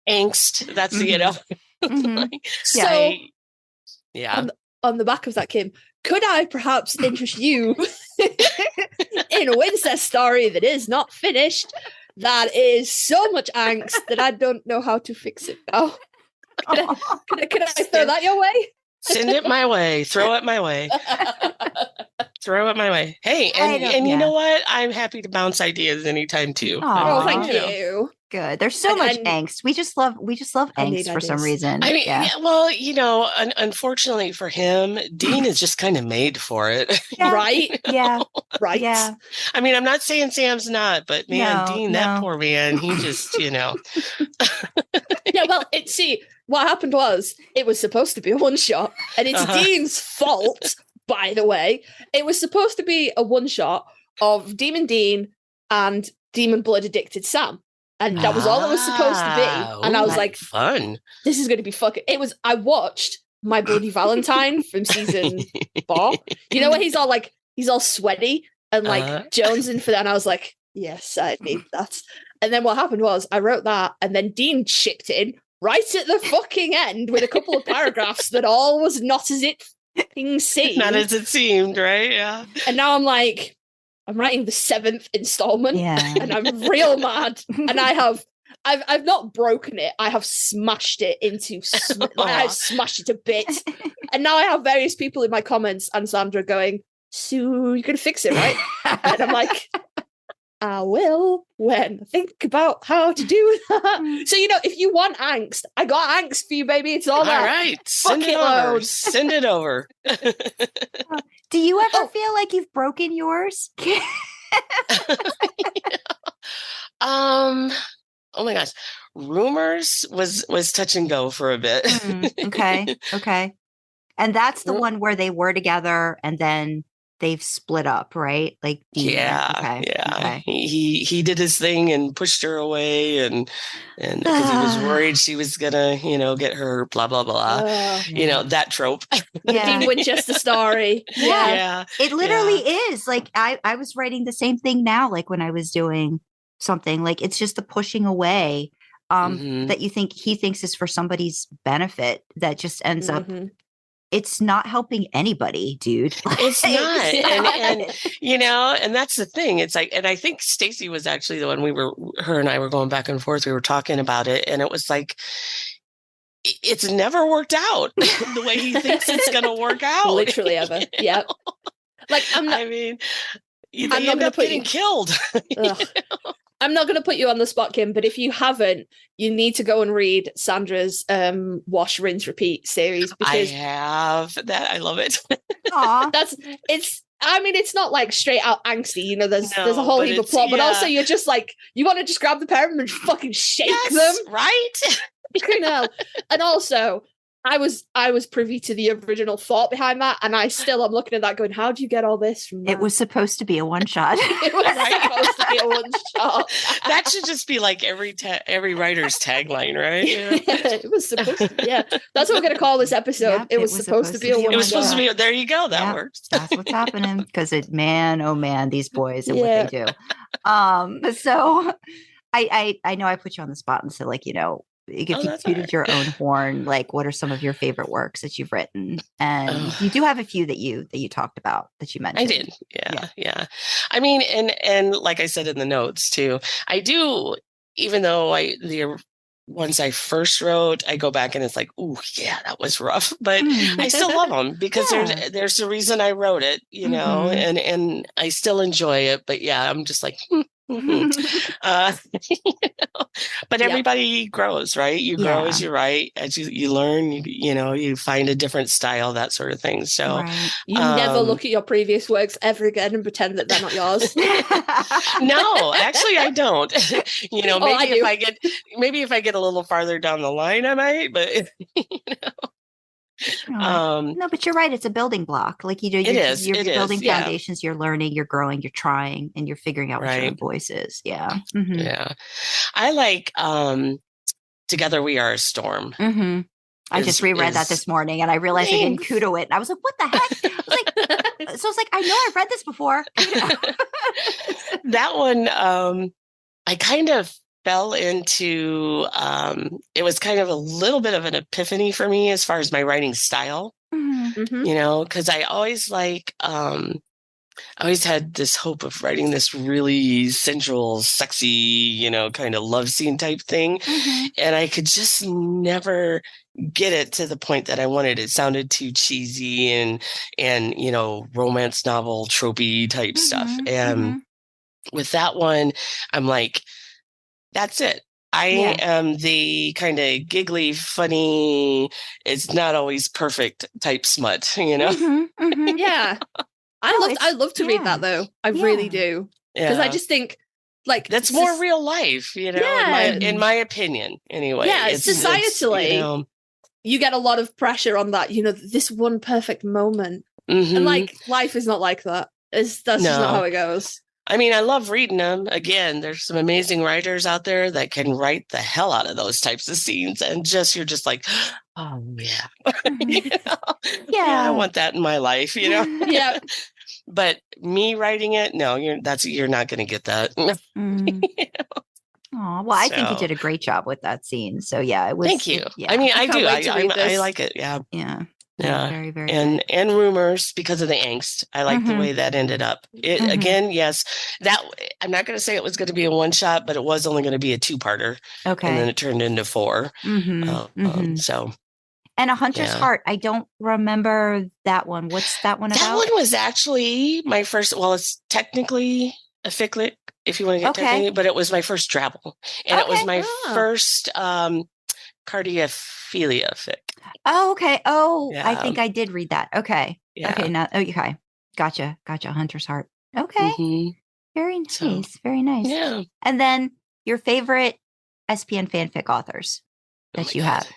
Angst. That's, So, yeah. On the back of that, Kim, could I perhaps interest you in a Wincest story that is not finished, that is so much angst that I don't know how to fix it now? Can I throw that your way? Send it my way. Throw it my way. Throw it my way. Hey, and you know what? I'm happy to bounce ideas anytime too. Oh, thank you. Good. There's so much angst. We just love angst for some reason. I mean, well, unfortunately for him, Dean is just kind of made for it. Right? Yeah. Right. Yeah. I mean, I'm not saying Sam's not, but man, Dean, that poor man, he just, Yeah, well, what happened was it was supposed to be a one shot, and it's Dean's fault, by the way. It was supposed to be a one shot of Demon Dean and Demon Blood Addicted Sam. And that was all it was supposed to be. And I was like, fun. This is going to be fucking. I watched My Bloody Valentine from season 4. You know, where he's all sweaty and like jonesing for that. And I was like, yes, I need that. And then what happened was I wrote that, and then Dean chipped in right at the fucking end with a couple of paragraphs that all was not as it seemed. Not as it seemed, right? Yeah. And now I'm like, I'm writing the 7th installment, and I'm real mad. And I've not broken it. I have smashed it into, I've smashed it to bits. And now I have various people in my comments and Sandra going, "So you can fix it, right?" And I'm like, I will when I think about how to do that. So, if you want angst, I got angst for you, baby. It's all there. All right. Send it over. Send it over. Do you ever feel like you've broken yours? Oh my gosh. Rumors was touch and go for a bit. Okay. And that's the one where they were together and then they've split up, right? Like Dean. Okay. He did his thing and pushed her away, and because he was worried she was gonna, get her blah blah blah. That trope. Dean Winchester story. Yeah. It literally is. Like I was writing the same thing now, like when I was doing something, like it's just the pushing away that he thinks is for somebody's benefit that just ends up it's not helping anybody, dude. It's not. And that's the thing. It's like, and I think Stacy was actually the one her and I were going back and forth. We were talking about it, and it was like, it's never worked out the way he thinks it's going to work out. Literally ever. Yeah. Like, I'm not they not end gonna up put getting you- killed. I'm not going to put you on the spot, Kim, but if you haven't, you need to go and read Sandra's Wash, Rinse, Repeat series, because I have that. I love it. Aw. it's not like straight out angsty, there's a whole but heap of it's- plot, but yeah. also you're just like, you want to just grab the pair of them and fucking shake them. Right? And also, I was privy to the original thought behind that, and I'm looking at that going, how do you get all this from that? It was supposed to be a one shot. It was supposed to be a one shot. That should just be like every writer's tagline, right? Yeah. It was supposed to be, yeah. That's what we're going to call this episode. Yep, it was supposed to be a one shot. It was supposed to be. There you go. That Yeah, works. That's what's happening, because oh man, these boys and Yeah. what they do. So I know I put you on the spot and said, like, if you that's tooted all right. your own horn, like, what are some of your favorite works that you've written? And you do have a few that you talked about, that you mentioned. I did. Yeah. I mean, and like I said in the notes too, I do, even though the ones I first wrote, I go back and it's like, ooh, yeah, that was rough, but I still love them because Yeah. there's a reason I wrote it, and I still enjoy it. But yeah, I'm just like, but everybody grows, right? You grow as you write, as you learn, you find a different style, that sort of thing. So Right. You never look at your previous works ever again and pretend that they're not yours. no, actually I don't. Maybe if I get a little farther down the line, I might, but No, but you're right. It's a building block. Like, you're building foundations, you're learning, you're growing, you're trying, and you're figuring out what your own voice is. Yeah. Mm-hmm. Yeah. I like Together We Are a Storm. Mm-hmm. I just reread that this morning, and I realized I didn't kudo it. And I was like, what the heck? I was like, I know I've read this before. That one, I kind of fell into, it was kind of a little bit of an epiphany for me as far as my writing style, because I always I always had this hope of writing this really sensual, sexy, kind of love scene type thing. And I could just never get it to the point that I wanted. It sounded too cheesy and romance novel tropey type stuff. And with that one, I'm like, that's it. I am the kind of giggly, funny, it's not always perfect type smut, Yeah. I love to read that, though. I really do. Because I just think, like, that's more real life, in my opinion, anyway. Yeah, societally, you get a lot of pressure on that, this one perfect moment. And, like, life is not like that. That's just not how it goes. I mean, I love reading them. Again, there's some amazing writers out there that can write the hell out of those types of scenes. And you're just like, oh, yeah. I want that in my life, Yeah. But me writing it, no, you're not going to get that. Oh, well, I think you did a great job with that scene. So yeah, it was. Thank you. I mean, I do. I like it. Yeah. Yeah. Yeah. Very, very and Rumors, because of the angst. I like the way that ended up. Again, yes, that I'm not going to say it was going to be a one shot, but it was only going to be a two-parter. Okay. And then it turned into 4. So. And A Hunter's Heart, I don't remember that one. What's that one about? That one was actually my first, well, it's technically a ficlic, if you want to get technically, but it was my first travel. And it was my first cardiophilia fic. Oh, okay. Oh, yeah. I think I did read that. Okay. Yeah. Okay. Now, okay. Gotcha. Hunter's Heart. Okay. Very nice. Very nice. Yeah. And then your favorite SPN fanfic authors that you have.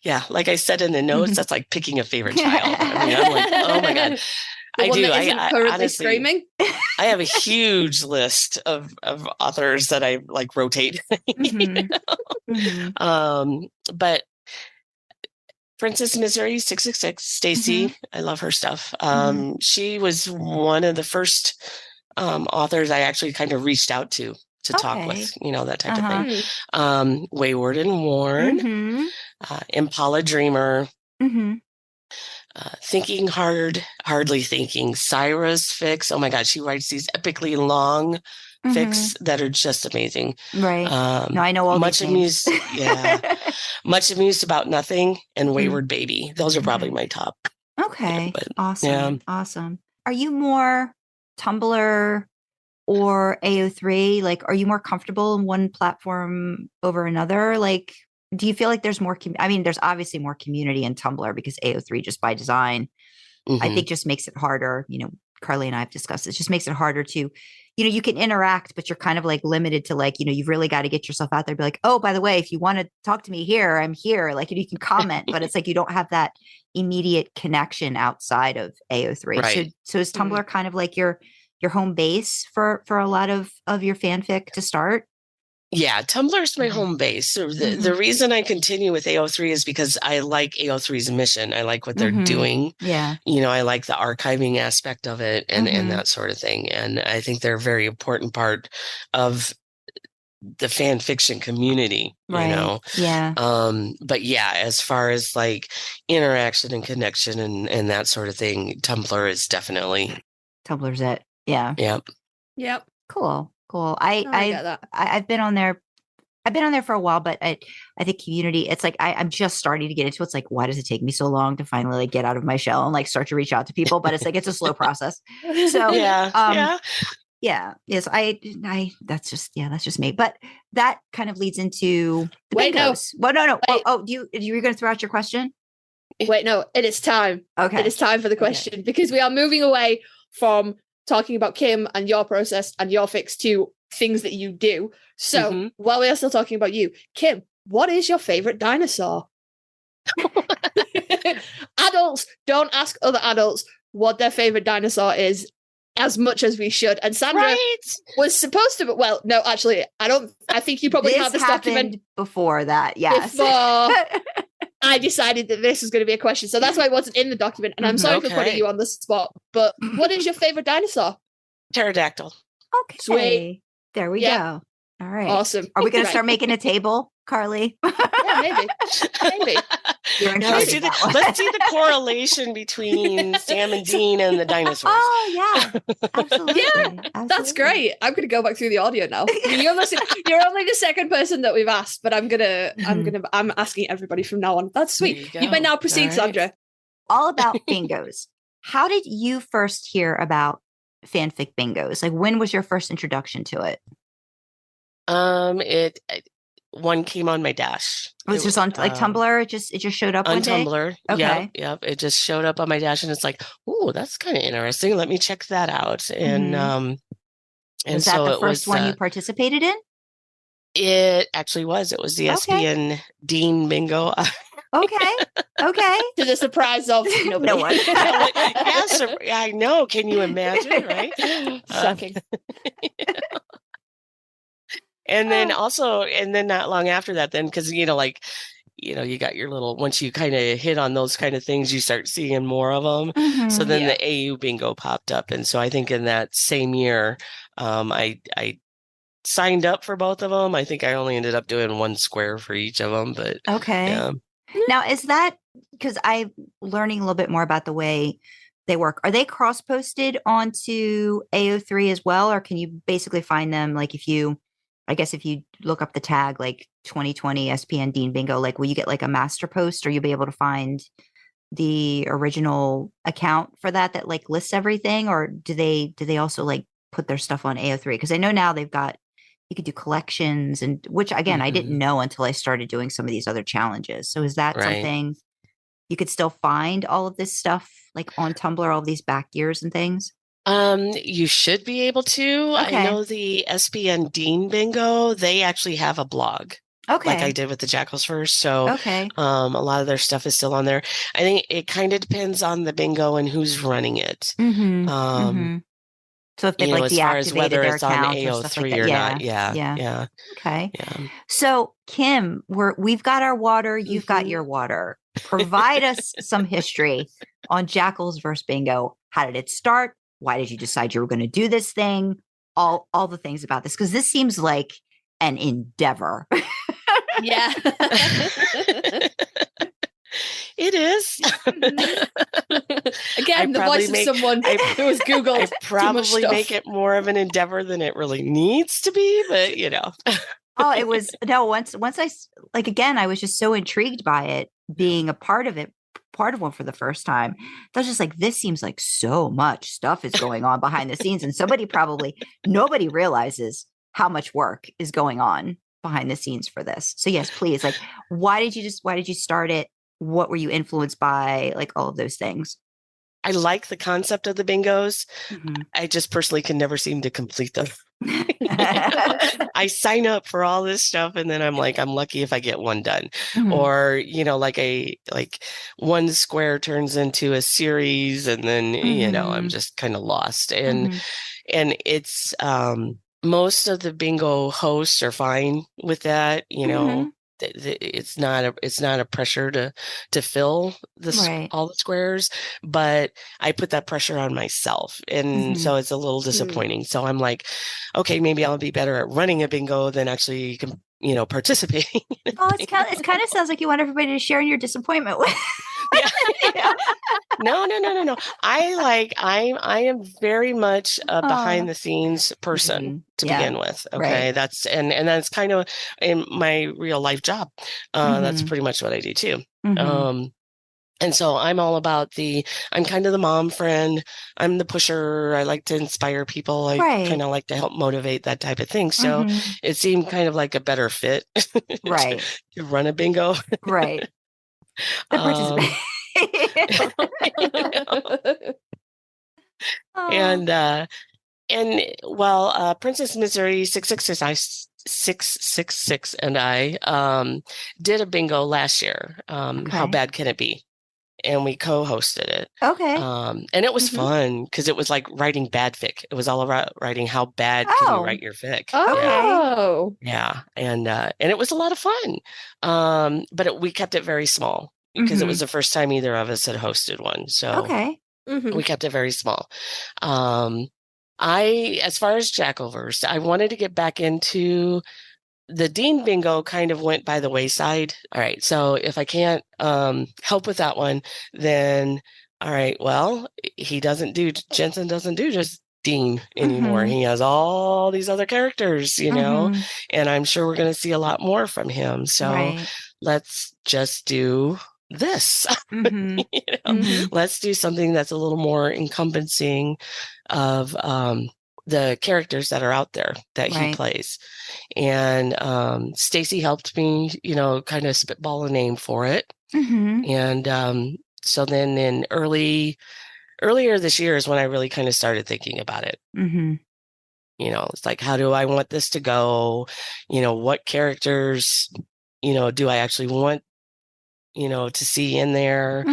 Yeah, like I said in the notes, that's like picking a favorite child. I mean, I'm like, oh my god, I do. I currently honestly, screaming. I have a huge list of authors that I like rotate. But Princess Misery 666, Stacy, I love her stuff. She was one of the first authors I actually kind of reached out to talk with, that type of thing. Wayward and Worn, Impala Dreamer, Thinking Hard, Hardly Thinking, Syra's fics. Oh my God, she writes these epically long fics that are just amazing. Right. No, I know all Much these names. Amused, yeah. Much Amused About Nothing and Wayward Baby. Those are probably my top. Okay. But, awesome. yeah. Awesome. Are you more Tumblr or AO3? Like, are you more comfortable in one platform over another? Like, do you feel like there's more, I mean, there's obviously more community in Tumblr because AO3 just by design, I think just makes it harder. You know, Carly and I have discussed it just makes it harder to, you know, you can interact, but you're kind of like limited to like, you know, you've really got to get yourself out there, be like, oh, by the way, if you want to talk to me here, I'm here. Like, you can comment, but it's like, you don't have that immediate connection outside of AO3. Right. So is Tumblr kind of like your home base for a lot of your fanfic to start? Yeah, Tumblr's my home base. So the reason I continue with AO3 is because I like AO3's mission. I like what they're doing. Yeah. You know, I like the archiving aspect of it and that sort of thing. And I think they're a very important part of the fan fiction community, you know? Yeah. But yeah, as far as like interaction and connection and that sort of thing, Tumblr is definitely. Tumblr's it. Yeah. Yep. Cool. I get that. I've been on there. I've been on there for a while, but I think community, it's like, I'm just starting to get into it. It's like, why does it take me so long to finally like get out of my shell and like start to reach out to people? But it's like, it's a slow process. So yes, that's just me. But that kind of leads into the bingos. Well, no. Wait. Oh, you were going to throw out your question? Wait, no, it is time. Okay. It is time for the question because we are moving away from talking about Kim and your process and your fix to things that you do. So while we are still talking about you, Kim, what is your favorite dinosaur? Adults, don't ask other adults what their favorite dinosaur is as much as we should. And Sandra was supposed to, but well, no, actually, I think you probably had this document before that. Yes. Before I decided that this was going to be a question. So that's why it wasn't in the document. And I'm sorry for putting you on the spot. But what is your favorite dinosaur? Pterodactyl. Okay. Sweet. There we go. All right. Awesome. Are we going to start making a table, Carly? Yeah, maybe. Let's see the correlation between Sam and Dean and the dinosaurs. Oh, yeah. Absolutely. That's great. I'm going to go back through the audio now. You're only the second person that we've asked, but I'm asking everybody from now on. That's sweet. You may now proceed, Sandra. All about bingos. How did you first hear about fanfic bingos? Like, when was your first introduction to it? One came on my dash. It was just on like Tumblr. It just showed up on one day? Tumblr. Okay. Yep. It just showed up on my dash, and it's like, oh, that's kind of interesting. Let me check that out. And was that the first one you participated in? It actually was. It was the SPN Dean Bingo. Okay. To the surprise of nobody. No one. Yes, I know. Can you imagine? Right? Shocking. And then not long after that, then, because, you you got your little, once you kind of hit on those kind of things, you start seeing more of them. So then the AU bingo popped up. And so I think in that same year, I signed up for both of them. I think I only ended up doing one square for each of them, but okay. Now, is that because I'm learning a little bit more about the way they work? Are they cross-posted onto AO3 as well? Or can you basically find them like if you look up the tag like 2020 SPN Dean Bingo, like will you get like a master post, or you'll be able to find the original account for that like lists everything? Or do they also like put their stuff on AO3? Because I know now you could do collections, and which again, I didn't know until I started doing some of these other challenges. So is that something you could still find all of this stuff like on Tumblr, all these back years and things? You should be able to. Okay. I know the SPN Dean Bingo, they actually have a blog. Okay. Like I did with the Jacklesverse. So a lot of their stuff is still on there. I think it kind of depends on the bingo and who's running it. So if they've like as far as deactivated whether their it's on account AO3 or stuff like that. or not. Yeah. Okay. Yeah. So Kim, we've got our water. You've got your water. Provide us some history on Jacklesverse Bingo. How did it start? Why did you decide you were going to do this thing? All the things about this, because this seems like an endeavor. Yeah. It is. am the voice of someone who has Googled I too much probably stuff. make it more of an endeavor than it really needs to be, but Oh, it was once I was just so intrigued by it, being a part of one for the first time. I was just like, this seems like so much stuff is going on behind the scenes. And nobody realizes how much work is going on behind the scenes for this. So yes, please. Like, why did you start it? What were you influenced by? Like all of those things. I like the concept of the bingos. Mm-hmm. I just personally can never seem to complete them. I sign up for all this stuff and then I'm like, I'm lucky if I get one done. Mm-hmm. Or, like one square turns into a series and then, I'm just kind of lost. And it's most of the bingo hosts are fine with that, it's not a pressure to fill all the squares, but I put that pressure on myself, and so it's a little disappointing. So I'm like, okay, maybe I'll be better at running a bingo than actually participating. Oh, it kind of sounds like you want everybody to share in your disappointment with. Yeah. No. I am very much a behind the scenes person to begin with. Okay. Right. That's that's kind of in my real life job. That's pretty much what I do too. And so I'm all about I'm kind of the mom friend. I'm the pusher. I like to inspire people. I kind of like to help motivate, that type of thing. So it seemed kind of like a better fit to run a bingo. Right. Princess Missouri 666 and I did a bingo last year. How bad can it be? And we co-hosted it. Okay. And it was fun because it was like writing bad fic. It was all about writing how bad can you write your fic. Oh. Yeah. And it was a lot of fun. But we kept it very small because it was the first time either of us had hosted one. So we kept it very small. As far as Jacklesverse, I wanted to get back into the Dean bingo. Kind of went by the wayside. All right. So if I can't help with that one, then all right, well, Jensen doesn't do just Dean anymore. He has all these other characters, and I'm sure we're going to see a lot more from him. So let's just do this. Let's do something that's a little more encompassing of the characters that are out there that he plays. And Stacy helped me, kind of spitball a name for it. And so then earlier this year is when I really kind of started thinking about it. It's like, how do I want this to go? What characters, do I actually want, to see in there?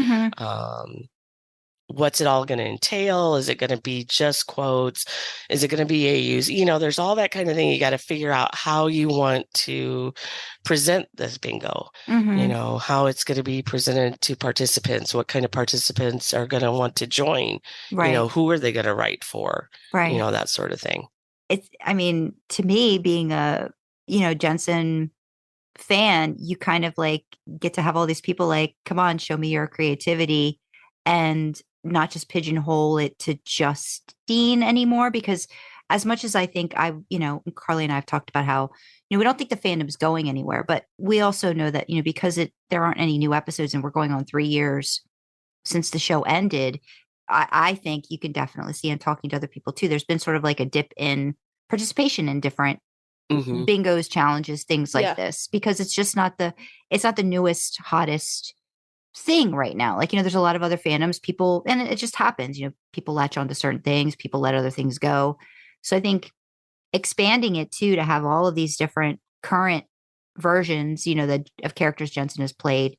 What's it all going to entail? Is it going to be just quotes? Is it going to be AUs? There's all that kind of thing. You got to figure out how you want to present this bingo, how it's going to be presented to participants, what kind of participants are going to want to join, who are they going to write for, that sort of thing. To me, being a, Jensen fan, you kind of like get to have all these people like, come on, show me your creativity, and not just pigeonhole it to just Dean anymore. Because as much as I think Carly and I have talked about how, we don't think the fandom's going anywhere, but we also know that, because there aren't any new episodes and we're going on 3 years since the show ended, I think you can definitely see, and talking to other people too, there's been sort of like a dip in participation in different bingos, challenges, things like this, because it's just not the newest, hottest thing right now. Like, there's a lot of other fandoms, people, and it just happens, people latch on to certain things, people let other things go. So I think expanding it too, to have all of these different current versions, of characters Jensen has played,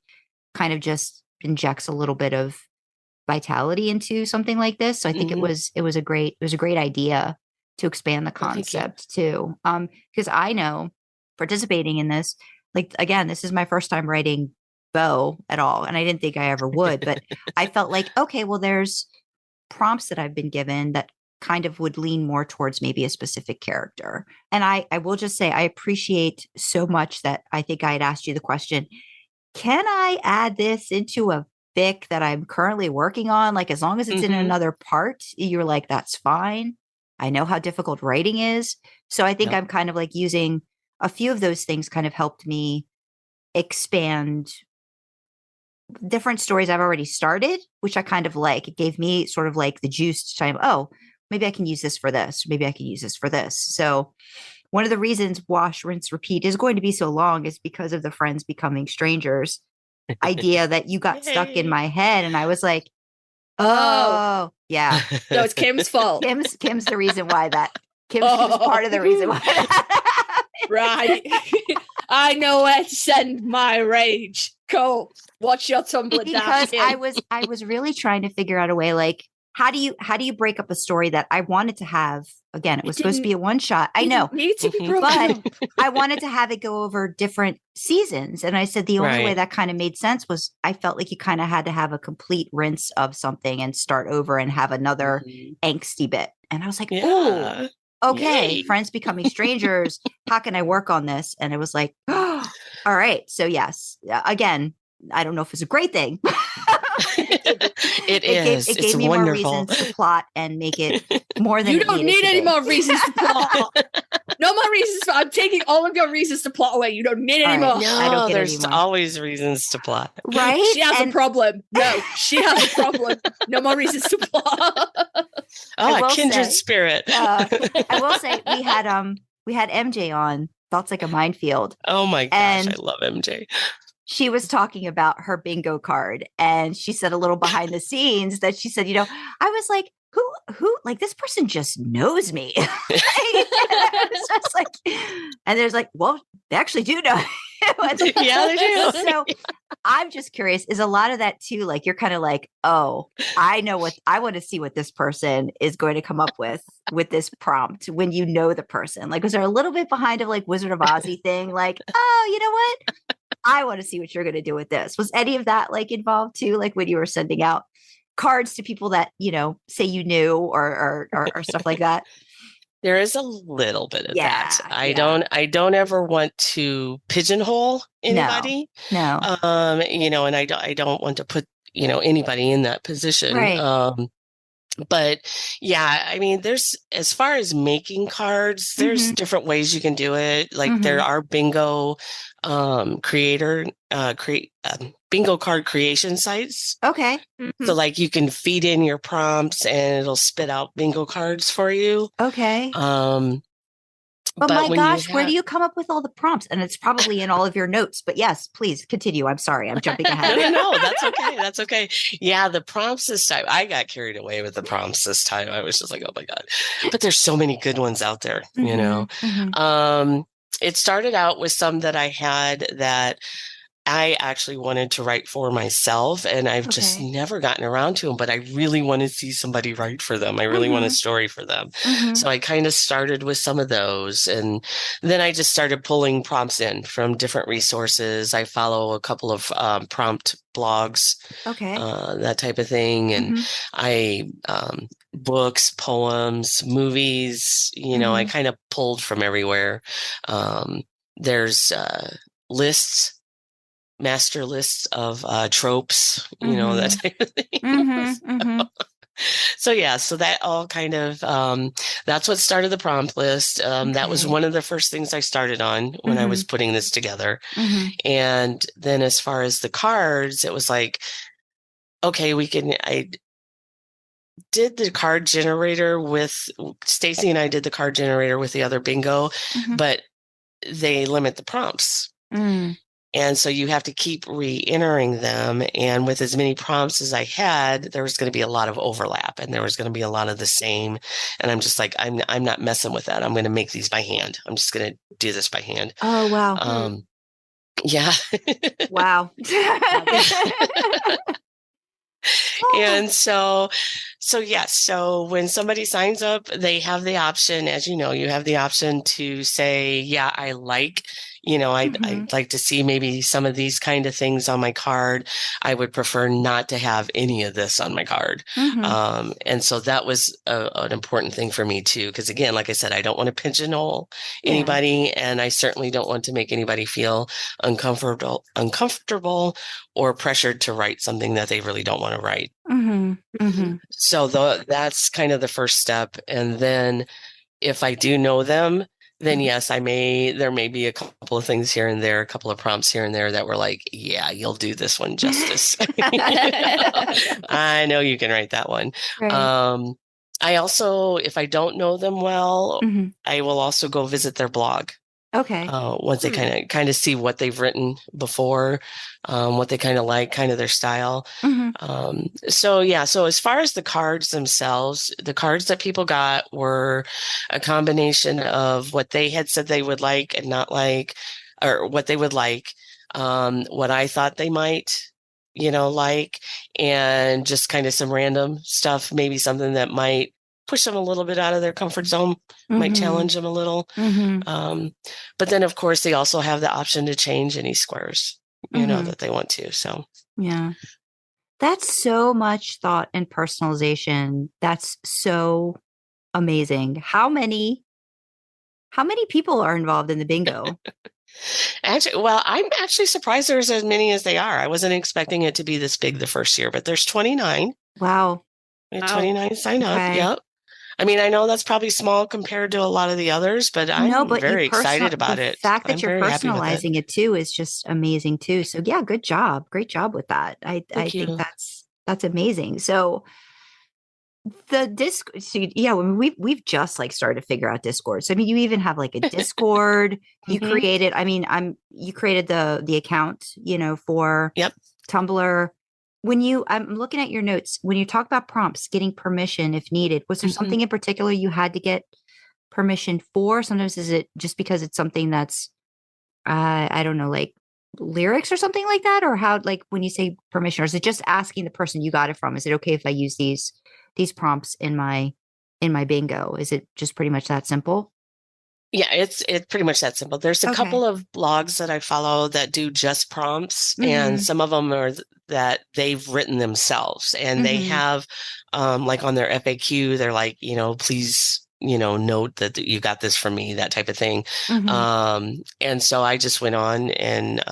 kind of just injects a little bit of vitality into something like this. So I think it was a great idea to expand the concept too. Because I know, participating in this, like, again, this is my first time writing Bo at all, and I didn't think I ever would, but I felt like, okay, well, there's prompts that I've been given that kind of would lean more towards maybe a specific character. And I will just say, I appreciate so much that I think I had asked you the question, can I add this into a fic that I'm currently working on, like as long as it's in another part, you're like, that's fine. I know how difficult writing is. So I think I'm kind of like using a few of those things kind of helped me expand different stories I've already started, which I kind of like. It gave me sort of like the juice to time, oh, maybe I can use this for this. Maybe I can use this for this. So one of the reasons Wash, Rinse, Repeat is going to be so long is because of the friends becoming strangers idea that you got stuck in my head. And I was like, oh yeah. No, it's Kim's fault. Kim's the reason why that. Kim's part of the reason why that happened. Right. I know where to send my rage. Cool. Watch your Tumblr because down. I was really trying to figure out a way, like, how do you break up a story that I wanted to have? Again, it was supposed to be a one shot. I know, need to be but I wanted to have it go over different seasons. And I said the only way that kind of made sense was I felt like you kind of had to have a complete rinse of something and start over and have another angsty bit. And I was like, oh, okay, yay. Friends becoming strangers. How can I work on this? And it was like, oh, all right. So yes, again, I don't know if it's a great thing. It is. It gave me wonderful. More reasons to plot and make it more than you don't need any more reasons to plot. No more reasons. I'm taking all of your reasons to plot away. You don't need any more. No, I don't get there's always reasons to plot. Right? She has a problem. No, she has a problem. No more reasons to plot. Oh, a kindred spirit. I will say we had MJ on Thoughts Like a Minefield. Oh my gosh, I love MJ. She was talking about her bingo card, and she said a little behind the scenes that she said, I was like, who, like, this person just knows me. It's just like, and there's like, well, they actually do know. Yeah, they do. So I'm just curious, is a lot of that too, like, you're kind of like, oh, I know I want to see what this person is going to come up with this prompt when you know the person. Like, was there a little bit behind of like Wizard of Ozzy thing? Like, oh, you know what? I want to see what you're going to do with this. Was any of that like involved too? Like when you were sending out cards to people that, say you knew or stuff like that? There is a little bit of that. I don't ever want to pigeonhole anybody. No. And I don't want to put, anybody in that position. Right. But yeah, I mean, there's, as far as making cards, there's different ways you can do it. Like there are bingo bingo card creation sites. Okay. So like you can feed in your prompts and it'll spit out bingo cards for you. Okay. But my gosh, where do you come up with all the prompts? And it's probably in all of your notes. But yes, please continue. I'm sorry. I'm jumping ahead. No, that's okay. That's okay. Yeah, the prompts this time, I got carried away with the prompts this time. I was just like, oh my God. But there's so many good ones out there, It started out with some that I had that I actually wanted to write for myself, and I've just never gotten around to them, but I really want to see somebody write for them. I really want a story for them. So I kind of started with some of those, and then I just started pulling prompts in from different resources. I follow a couple of prompt blogs, that type of thing. And I, books, poems, movies, I kind of pulled from everywhere. There's master lists of tropes, that type of thing. So yeah, so that all kind of, that's what started the prompt list. That was one of the first things I started on when I was putting this together. And then as far as the cards, it was like, okay, I did the card generator with Stacy, and I did the card generator with the other bingo, but they limit the prompts. And so you have to keep re-entering them. And with as many prompts as I had, there was going to be a lot of overlap, and there was going to be a lot of the same. And I'm just like, I'm not messing with that. I'm going to make these by hand. I'm just going to do this by hand. Oh, wow. Yeah. Wow. And so yes. So when somebody signs up, they have the option, as you know, you have the option to say, yeah, I like, I'd like to see maybe some of these kind of things on my card. I would prefer not to have any of this on my card. And so that was an important thing for me too. Because again, like I said, I don't want to pigeonhole anybody, and I certainly don't want to make anybody feel uncomfortable or pressured to write something that they really don't want to write. So that's kind of the first step. And then if I do know them, then yes, there may be a couple of things here and there, a couple of prompts here and there that were like, yeah, you'll do this one justice. I know you can write that one. Right. I also, if I don't know them well, I will also go visit their blog. Okay. Once they kind of see what they've written before, what they kind of like, kind of their style. So as far as the cards themselves, the cards that people got were a combination of what they had said they would like and not like, or what they would like, what I thought they might, like, and just kind of some random stuff, maybe something that might push them a little bit out of their comfort zone, might challenge them a little. But then, of course, they also have the option to change any squares, that they want to. So, yeah, that's so much thought and personalization. That's so amazing. How many people are involved in the bingo? Actually, well, I'm actually surprised there's as many as they are. I wasn't expecting it to be this big the first year, but there's 29. Wow. 29 sign up. Yep. I mean, I know that's probably small compared to a lot of the others, but I'm very excited about it. The fact that you're personalizing it too is just amazing too. So yeah, good job. Great job with that. I think that's amazing. So the Discord, we've just like started to figure out Discord. So I mean, you even have like a Discord. You created, you created the account, for Tumblr. I'm looking at your notes, when you talk about prompts, getting permission if needed, was there something in particular you had to get permission for? Sometimes is it just because it's something that's, I don't know, like lyrics or something like that? Or how, like when you say permission, or is it just asking the person you got it from, is it okay if I use these prompts in my bingo? Is it just pretty much that simple? Yeah, it's pretty much that simple. There's a couple of blogs that I follow that do just prompts, and some of them are that they've written themselves, and they have, like on their FAQ, they're like, please, note that you got this from me, that type of thing. And so I just went on and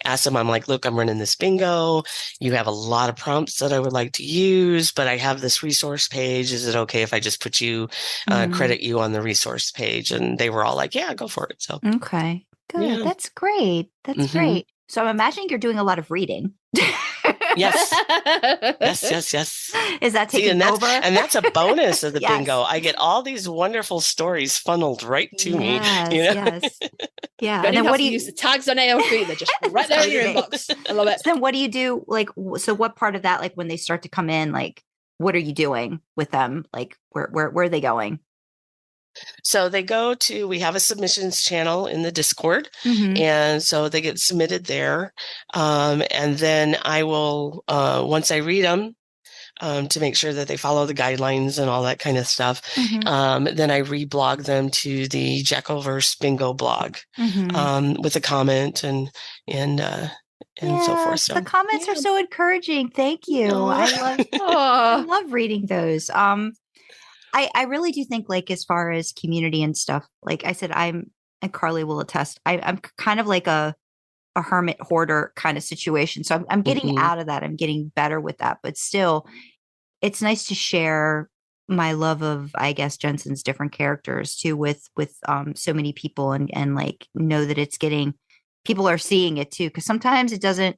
asked them, I'm like, look, I'm running this bingo. You have a lot of prompts that I would like to use, but I have this resource page. Is it okay if I just put you, credit you on the resource page? And they were all like, yeah, go for it. So, okay, good. Yeah. That's great. That's great. So I'm imagining you're doing a lot of reading. Yes. Is that taking over? And that's a bonus of the bingo. I get all these wonderful stories funneled right to me. Yes. Yeah. And then what do you use the tags on AO3? They're just right there in your inbox. I love it. So then what do you do? Like, so what part of that, like when they start to come in, like, what are you doing with them? Like, where are they going? So they we have a submissions channel in the Discord, and so they get submitted there. And then I will, once I read them, to make sure that they follow the guidelines and all that kind of stuff, then I reblog them to the Jacklesverse Bingo blog, with a comment and so forth. So the comments are so encouraging. Thank you. I love reading those. I really do think, like, as far as community and stuff, like I said, and Carly will attest, I'm kind of like a hermit hoarder kind of situation. So I'm getting out of that. I'm getting better with that. But still, it's nice to share my love of, I guess, Jensen's different characters too with so many people and like know that people are seeing it too. Because sometimes it doesn't.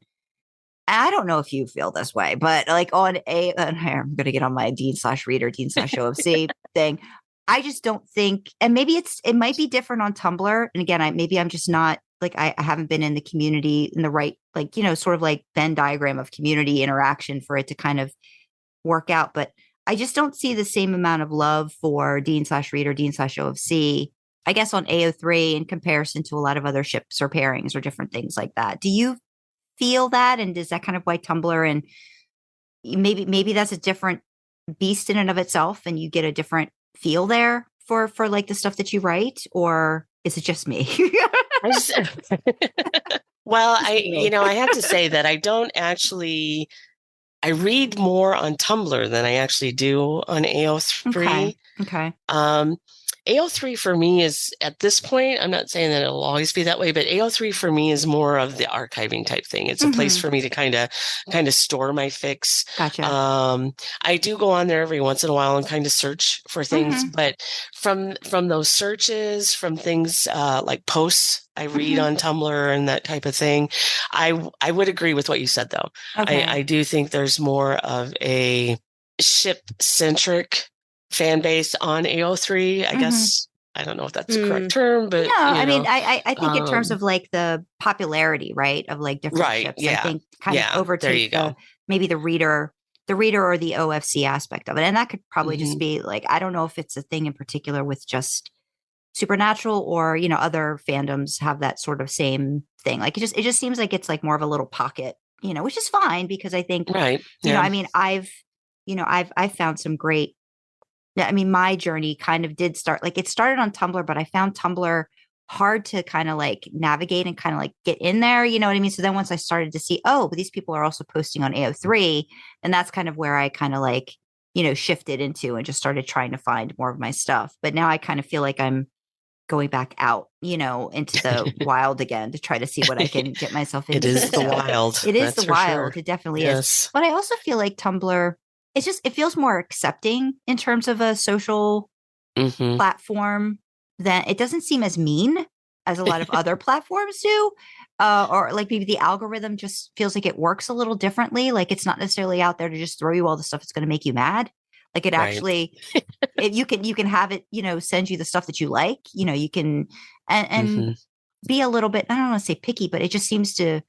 I don't know if you feel this way, but like I'm going to get on my Dean/reader, Dean/OFC thing. I just don't think, and maybe it might be different on Tumblr. And again, I'm just not like, I haven't been in the community in the right, like, sort of like Venn diagram of community interaction for it to kind of work out. But I just don't see the same amount of love for Dean/reader, Dean/OFC, I guess, on AO3 in comparison to a lot of other ships or pairings or different things like that. Do you feel that? And is that kind of why Tumblr, and maybe that's a different beast in and of itself, and you get a different feel there for like the stuff that you write, or is it just me? Well, I have to say that I don't actually. I read more on Tumblr than I actually do on AO3. Okay. AO3 for me is, at this point, I'm not saying that it'll always be that way, but AO3 for me is more of the archiving type thing. It's a place for me to kind of store my fics. Gotcha. I do go on there every once in a while and kind of search for things, but from those searches, from things like posts I read on Tumblr and that type of thing, I would agree with what you said, though. Okay. I do think there's more of a ship-centric fan base on AO3. I guess I don't know if that's the correct term, but no, I mean, I think in terms of like the popularity, right, of like different ships, I think kind of overtake maybe the reader or the OFC aspect of it, and that could probably just be like, I don't know if it's a thing in particular with just Supernatural or other fandoms have that sort of same thing. Like it just seems like it's like more of a little pocket, which is fine because I think I mean I've found some great. I mean, my journey kind of did start, like it started on Tumblr, but I found Tumblr hard to kind of like navigate and kind of like get in there. You know what I mean? So then once I started to see, but these people are also posting on AO3, and that's kind of where I kind of like, shifted into and just started trying to find more of my stuff. But now I kind of feel like I'm going back out, into the wild again to try to see what I can get myself into. It is the wild. It is the wild. Sure. It definitely is. But I also feel like Tumblr, it feels more accepting in terms of a social platform. That it doesn't seem as mean as a lot of other platforms do. Or like maybe the algorithm just feels like it works a little differently. Like it's not necessarily out there to just throw you all the stuff that's going to make you mad. Like it actually, you can have it, send you the stuff that you like, you can, and be a little bit, I don't want to say picky, but it just seems to,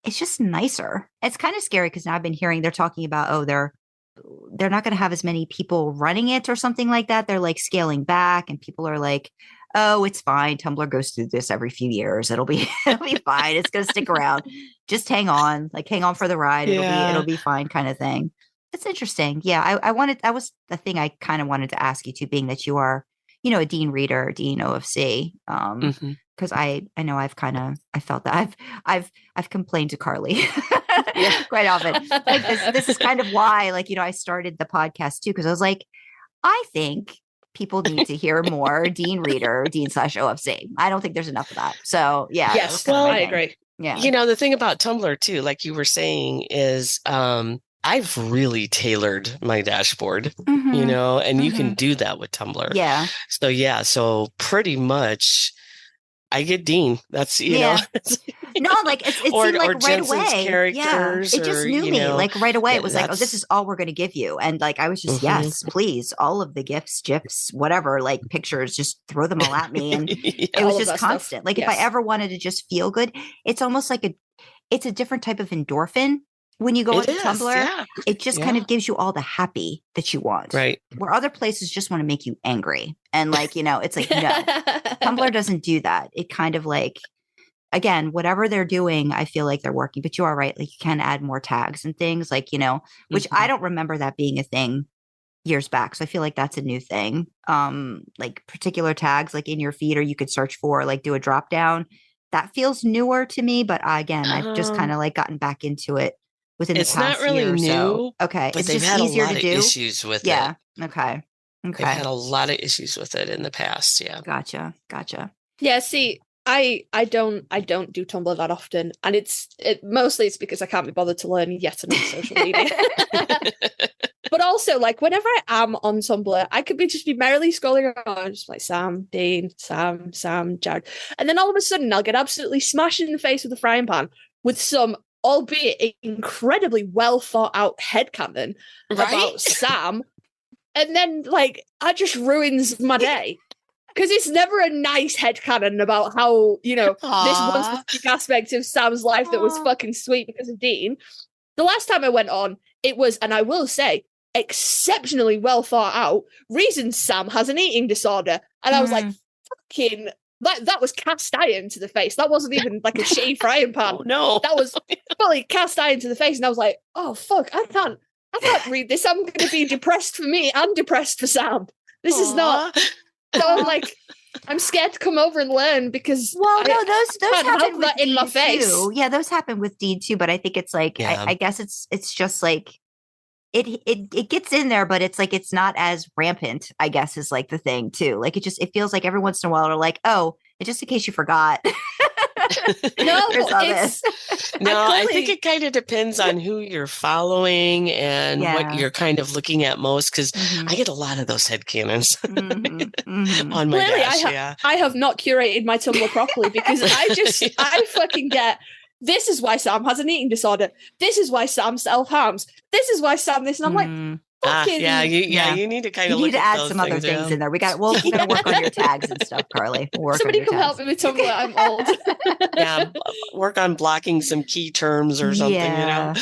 it's just nicer. It's kind of scary because now I've been hearing they're talking about, they're not going to have as many people running it or something like that. They're like scaling back and people are like, oh, it's fine. Tumblr goes through this every few years. It'll be fine. It's going to stick around. Just hang on for the ride. It'll be fine kind of thing. It's interesting. Yeah. That was the thing I kind of wanted to ask you too, being that you are, a Dean reader, Dean OFC. Cause I know I felt that I've complained to Carly quite often. Like this is kind of why, I started the podcast too. Cause I was like, I think people need to hear more Dean reader, Dean/OFC. I don't think there's enough of that. So yeah. Yes. Well, I agree. Yeah. The thing about Tumblr too, like you were saying, is, I've really tailored my dashboard, and you can do that with Tumblr. Yeah. So pretty much I get Dean. That's, know. No, like it seemed like right Jensen's away. Characters, it just knew me like right away. It was like, this is all we're going to give you. And like, I was just, yes, please. All of the GIFs, GIFs, whatever, like pictures, just throw them all at me. And it was just constant. Stuff. Like if I ever wanted to just feel good, it's almost like it's a different type of endorphin. When you go into Tumblr, it just kind of gives you all the happy that you want. Right. Where other places just want to make you angry. And like, it's like, no, Tumblr doesn't do that. It kind of like, again, whatever they're doing, I feel like they're working, but you are right. Like you can add more tags and things like, which I don't remember that being a thing years back. So I feel like that's a new thing. Like particular tags, like in your feed, or you could search for, like do a drop down. That feels newer to me. But again, I've just kind of like gotten back into it. It's not really new. So. Okay. But it's they've just had easier a lot to of do. issues with it. Yeah. Okay. They've had a lot of issues with it in the past. Yeah. Gotcha. Yeah. See, I don't do Tumblr that often. And mostly it's because I can't be bothered to learn yet another social media. But also, like, whenever I am on Tumblr, I could just be merrily scrolling around, just like Sam, Dean, Sam, Jared. And then all of a sudden, I'll get absolutely smashed in the face with a frying pan with some, albeit incredibly well thought out headcanon about Sam. And then, like, that just ruins my day. Because it's never a nice headcanon about how, this one specific aspect of Sam's life that was fucking sweet because of Dean. The last time I went on, it was, and I will say, exceptionally well thought out reasons Sam has an eating disorder. And I was like, fucking, that was cast iron to the face. That wasn't even like a shitty frying pan. Oh, no. That was fully cast iron to the face. And I was like, oh, fuck, I can't read this. I'm going to be depressed for me and depressed for Sam. This is not. So I'm like, I'm scared to come over and learn because no, those happen with that in my face. Too. Yeah, those happen with Dean too. But I think it's like I guess it's just like it gets in there, but it's like it's not as rampant. I guess is like the thing too. Like it feels like every once in a while they're like, oh, just in case you forgot. I think it kind of depends on who you're following and what you're kind of looking at most. Because I get a lot of those headcanons on my dash. I have not curated my Tumblr properly because I fucking get. This is why Sam has an eating disorder. This is why Sam self-harms. This is why Sam this. And I'm like, you need to kind of look at add some other things in there. We're gonna work on your tags and stuff, Carly. Somebody come help me with Tumblr. I'm old. Work on blocking some key terms or something. Yeah.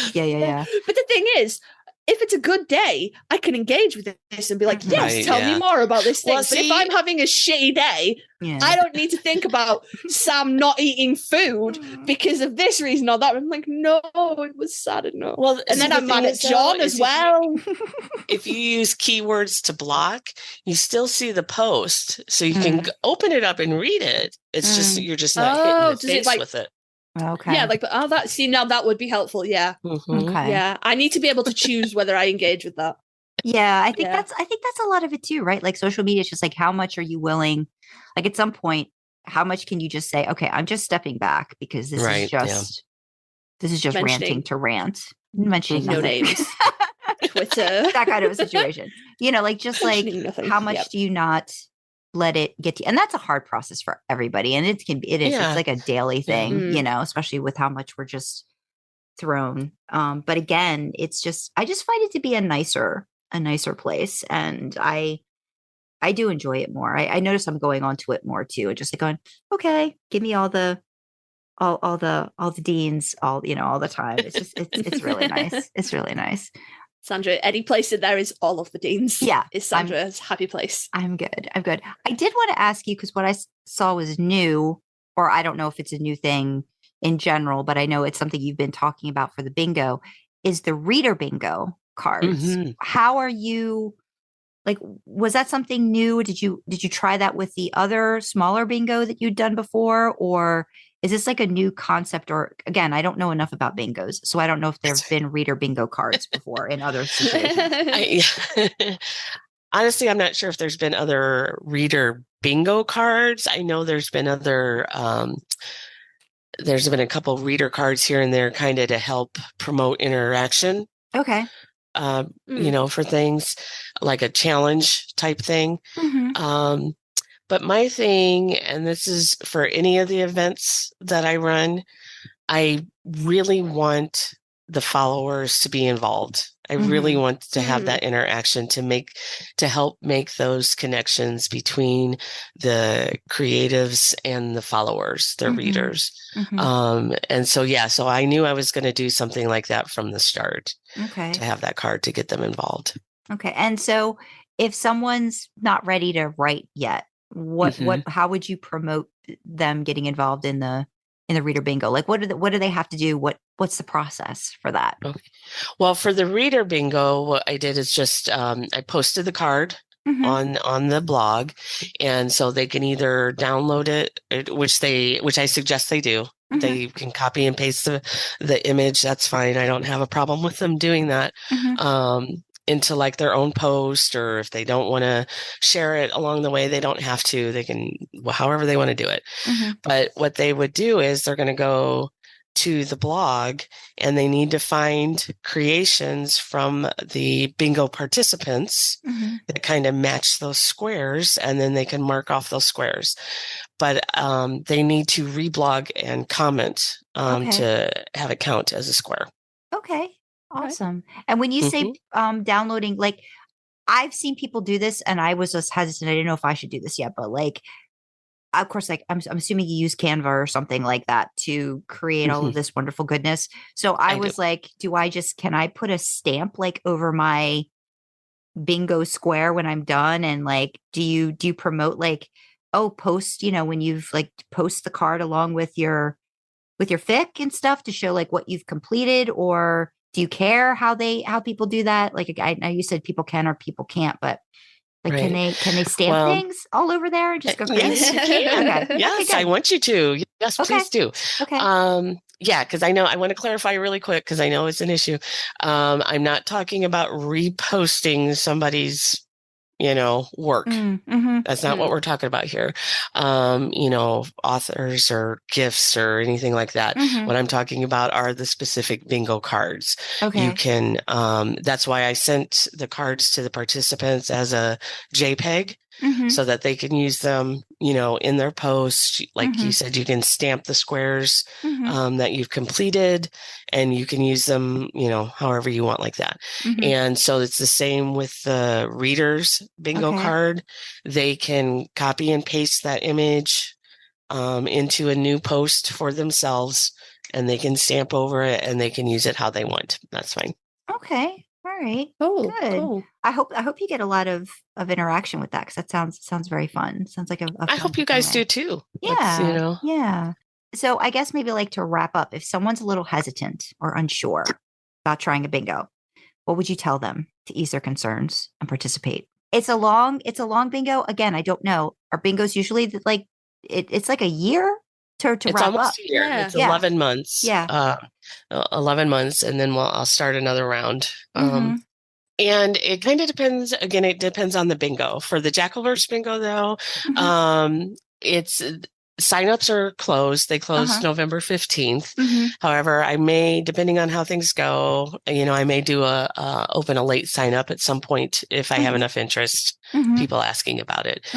But the thing is, if it's a good day, I can engage with this and be like, yes, tell me more about this thing. But if I'm having a shitty day, I don't need to think about Sam not eating food because of this reason or that. I'm like, no, it was sad enough. Well, and then I'm mad at John as well. If you use keywords to block, you still see the post. So you can open it up and read it. It's just, you're just not hitting the face with it. Okay. Yeah, now that would be helpful. Yeah. Okay. Yeah. I need to be able to choose whether I engage with that. Yeah, I think that's a lot of it too, right? Like social media is just like how much are you willing? Like at some point, how much can you just say, okay, I'm just stepping back because this is just ranting to rant, mentioning no names, Twitter, that kind of a situation. Like just like how much do you not let it get to you? And that's a hard process for everybody. And it's like a daily thing, especially with how much we're just thrown. But again, it's just, I just find it to be a nicer place. And I do enjoy it more. I notice I'm going onto it more too. Just like going, okay, give me all the deans, all the time. It's just, it's really nice. It's really nice. Sandra, any place in there is all of the deans. Yeah. Is Sandra's happy place. I'm good. I did want to ask you, because what I saw was new, or I don't know if it's a new thing in general, but I know it's something you've been talking about for the bingo, is the reader bingo cards. How are you, like, was that something new? Did you try that with the other smaller bingo that you'd done before? Or is this like a new concept? Or again, I don't know enough about bingos, so I don't know if there've been reader bingo cards before in other situations. Honestly, I'm not sure if there's been other reader bingo cards. I know there's been there's been a couple reader cards here and there kind of to help promote interaction. Okay. For things like a challenge type thing. But my thing, and this is for any of the events that I run, I really want the followers to be involved. I really want to have that interaction to help make those connections between the creatives and the followers, the readers. And so I knew I was going to do something like that from the start. Okay. To have that card to get them involved. Okay. And so if someone's not ready to write yet, how would you promote them getting involved in the reader bingo? Like what do they have to do? What's the process for that? Okay. Well, for the reader bingo, what I did is just I posted the card on the blog, and so they can either download it, which I suggest they do. They can copy and paste the image. That's fine. I don't have a problem with them doing that. Into like their own post, or if they don't want to share it along the way, they don't have to. They can, however they want to do it. But what they would do is they're going to go to the blog and they need to find creations from the bingo participants that kind of match those squares, and then they can mark off those squares. But they need to reblog and comment to have it count as a square. Okay. Awesome. And when you say downloading, like I've seen people do this and I was just hesitant. I didn't know if I should do this yet, but like, of course, like I'm assuming you use Canva or something like that to create all of this wonderful goodness. So I was like, can I put a stamp like over my bingo square when I'm done? And like, do you promote like, post, when you've like post the card along with your fic and stuff to show like what you've completed? Or do you care how people do that? Like, I know you said people can or people can't, but Like, Right. can they stamp things all over there and just go crazy? Yes, you can. Okay. Yes, Okay, I want you to. Yes, Okay. please do. Okay. Yeah, because I know I want to clarify really quick because I know it's an issue. I'm not talking about reposting somebody's, work. Mm-hmm. That's not what we're talking about here. Authors or gifts or anything like that. Mm-hmm. What I'm talking about are the specific bingo cards. Okay. You can, that's why I sent the cards to the participants as a JPEG so that they can use them, in their posts. Like you said, you can stamp the squares that you've completed and you can use them, however you want like that. And so it's the same with the readers bingo card. They can copy and paste that image into a new post for themselves and they can stamp over it and they can use it how they want. That's fine. Okay. All right. Oh, good. cool. I hope you get a lot of interaction with that because that sounds very fun. Sounds like a I hope you guys do too. Yeah. Yeah. So I guess maybe like to wrap up, if someone's a little hesitant or unsure about trying a bingo, what would you tell them to ease their concerns and participate? It's a long bingo. Again, I don't know. Are bingos usually like it's like a year to it's wrap almost up? a year. Yeah. It's 11 months. Yeah. 11 months, and then I'll start another round. And it kind of depends. Again, it depends on the bingo. For the Jacklesverse Bingo, though, it's signups are closed. They close November 15th. However, I may, depending on how things go, I may do open a late sign up at some point if I have enough interest, people asking about it.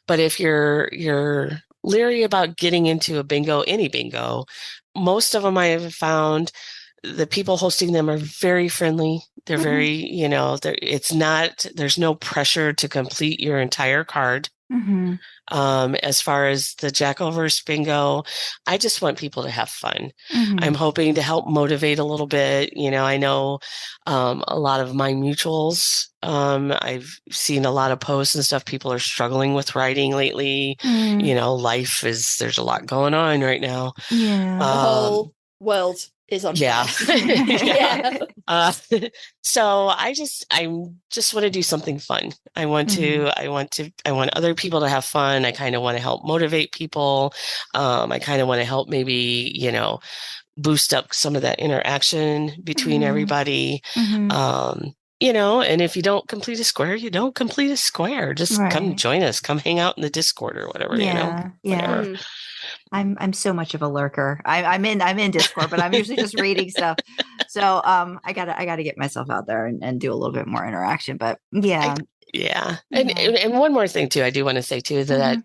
But if you're leery about getting into a bingo, any bingo, most of them I have found the people hosting them are very friendly. They're very, there's no pressure to complete your entire card. As far as the Jacklesverse Bingo, I just want people to have fun. I'm hoping to help motivate a little bit. I know a lot of my mutuals, I've seen a lot of posts and stuff. People are struggling with writing lately. There's a lot going on right now. Yeah. The whole world is on fire. So I just want to do something fun. I want other people to have fun. I kind of want to help motivate people. I kind of want to help maybe, boost up some of that interaction between everybody. And if you don't complete a square, you don't complete a square. Just come join us. Come hang out in the Discord or whatever, whatever. I'm so much of a lurker. I'm in Discord, but I'm usually just reading stuff. So I gotta get myself out there and do a little bit more interaction. But And one more thing too, I do want to say too that,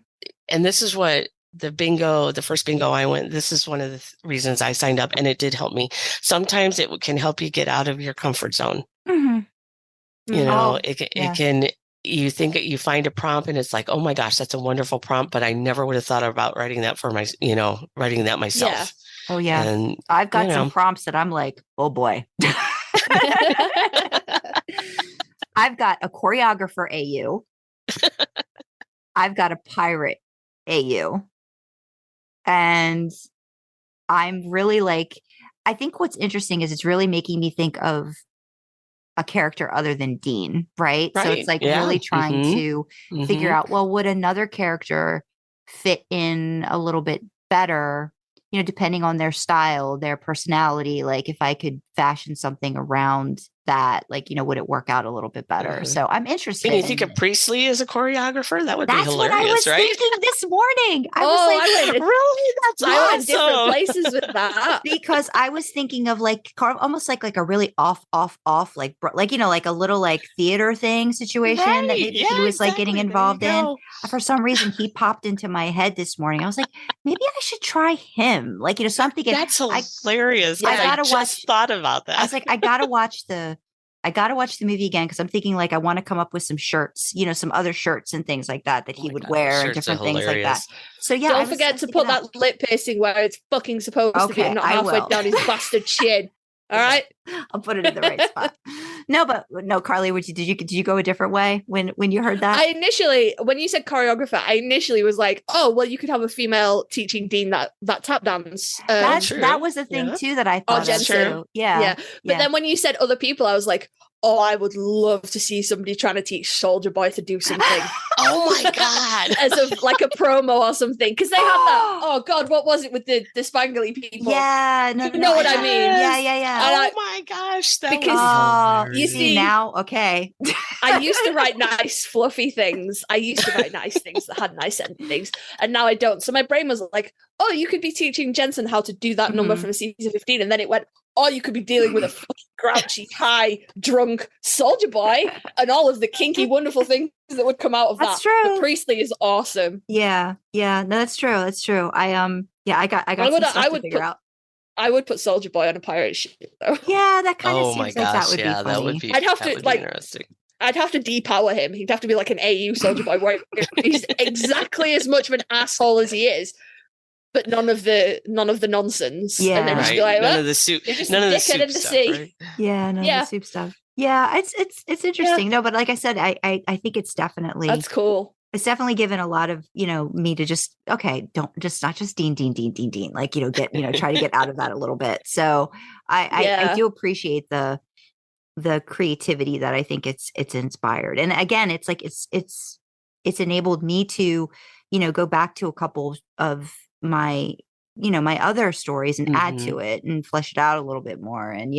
and this is what the first bingo I went, this is one of the reasons I signed up, and it did help me. Sometimes it can help you get out of your comfort zone. It can. You think you find a prompt and it's like, oh my gosh, that's a wonderful prompt, but I never would have thought about writing that writing that myself. Yeah. Oh yeah. And I've got some prompts that I'm like, oh boy. I've got a choreographer AU. I've got a pirate AU. And I'm really I think what's interesting is it's really making me think of a character other than Dean, right? So it's really trying to figure out, well, would another character fit in a little bit better, depending on their style, their personality, like if I could fashion something around that, would it work out a little bit better? So I'm interested. Can you think of Priestley as a choreographer? That would be hilarious, what I was thinking this morning. I was like, really? That's awesome. I went different places with that. Because I was thinking of almost like a really off, like a little theater thing situation that maybe he was getting involved in. For some reason, he popped into my head this morning. I was like, maybe I should try him. So I'm thinking that's hilarious. I just thought about that. I was like, I gotta watch the movie again because I'm thinking I want to come up with some shirts, some other shirts and things like that he would wear and different things like that. So yeah, don't forget to put that lip piercing where it's fucking supposed to be, and not halfway down his bastard chin. All right, I'll put it in the right spot. No, Carly, did you go a different way when you heard that? I initially, when you said choreographer, I initially was like, oh, well, you could have a female teaching Dean that tap dance. That was the thing too that I thought. Jen too. Yeah. But then when you said other people, I was like, oh, I would love to see somebody trying to teach Soldier Boy to do something. Oh my God. As of like a promo or something. Because they had that, oh God, what was it with the spangly people? Yeah. No, you know what I mean? Yeah. Oh my gosh. That Because was you see now, okay. I used to write nice, fluffy things. I used to write nice things that had nice endings, and now I don't. So my brain was like, oh, you could be teaching Jensen how to do that number from season 15. And then it went, oh, you could be dealing with a fucking grouchy, high, drunk Soldier Boy and all of the kinky, wonderful things that would come out of That's that. true. The Priestley is awesome. Yeah. No, that's true. I got some stuff to figure out. I would put Soldier Boy on a pirate ship, though. Yeah, that kind of oh seems my like gosh, that would be yeah, funny. that would be. I'd have that to would like. be interesting. I'd have to depower him. He'd have to be like an AU Soldier Boy, where he's exactly as much of an asshole as he is, but none of the nonsense. Yeah, and then just be like, none of the soup, none of the soup in the stuff, sea. right? Yeah, none of the soup stuff. Yeah, it's interesting. No, but like I said, I think it's definitely that's cool. It's definitely given a lot of, me to just, okay, not just Dean, like, get, try to get out of that a little bit. So I do appreciate the creativity that I think it's inspired. And again, it's like, it's enabled me to, go back to a couple of my, my other stories and add to it and flesh it out a little bit more. And,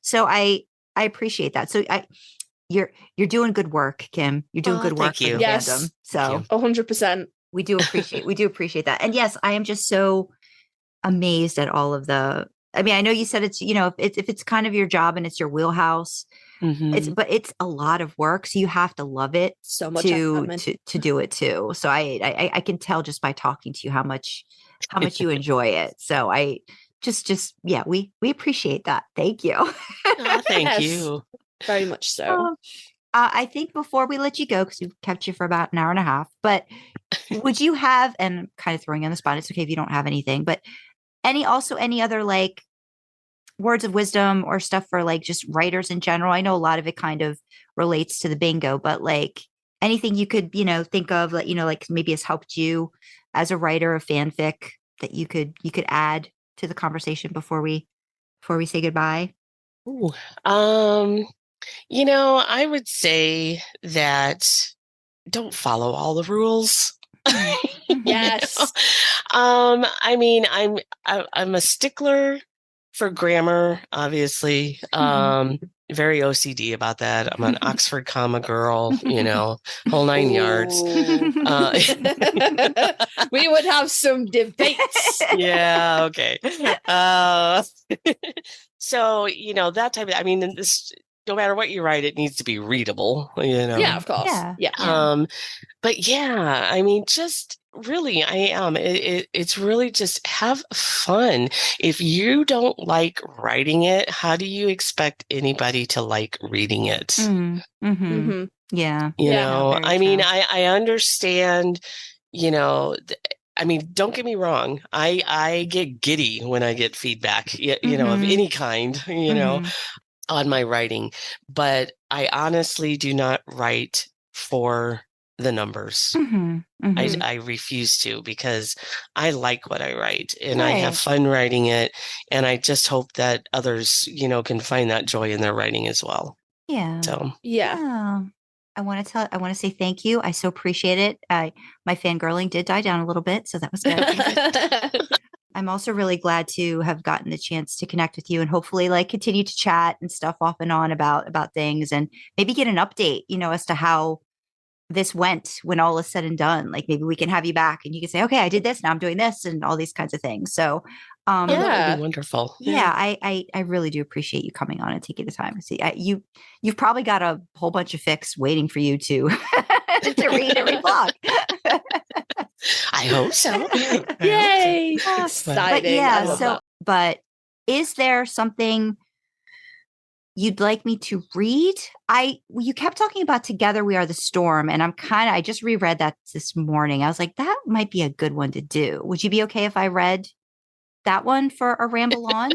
so I appreciate that. So you're doing good work, Kim. You're doing good work for the fandom. So 100%. We do appreciate that. And yes, I am just so amazed at all of the, I mean, I know you said it's, if it's kind of your job and it's your wheelhouse, but it's a lot of work. So you have to love it so much to do it too. So I can tell just by talking to you how much you enjoy it. So I we appreciate that. Thank you. Oh, thank you. Very much so. I think before we let you go, because we've kept you for about an hour and a half, but would you have, and I'm kind of throwing you on the spot, it's okay if you don't have anything, but any other like words of wisdom or stuff for like just writers in general? I know a lot of it kind of relates to the bingo, but like anything you could, think of that, like maybe has helped you as a writer of fanfic that you could add to the conversation before we say goodbye? Ooh, I would say that don't follow all the rules. Yes. I mean, I'm a stickler for grammar, obviously. Very OCD about that. I'm an Oxford comma girl, whole 9 yards. We would have some debates. Yeah, okay. So, that type of, I mean, this, no matter what you write, it needs to be readable, Yeah, of course. Yeah. But yeah, I mean, just really, I am. It's really just have fun. If you don't like writing it, how do you expect anybody to like reading it? Yeah. I mean, I understand, I mean, don't get me wrong. I get giddy when I get feedback, of any kind, on my writing, but I honestly do not write for the numbers. I refuse to, because I like what I write and I have fun writing it. And I just hope that others, can find that joy in their writing as well. Yeah. So, yeah. I want to say thank you. I so appreciate it. My fangirling did die down a little bit, so that was good. I'm also really glad to have gotten the chance to connect with you and hopefully like continue to chat and stuff off and on about things and maybe get an update, as to how this went when all is said and done. Like maybe we can have you back and you can say, okay, I did this, now I'm doing this, and all these kinds of things. So that would be wonderful. Yeah, I really do appreciate you coming on and taking the time. See, you've probably got a whole bunch of fics waiting for you to to read every blog. I hope so. Yay! Exciting. But is there something you'd like me to read? You kept talking about Together We Are the Storm, and I just reread that this morning. I was like, that might be a good one to do. Would you be okay if I read that one for a ramble on?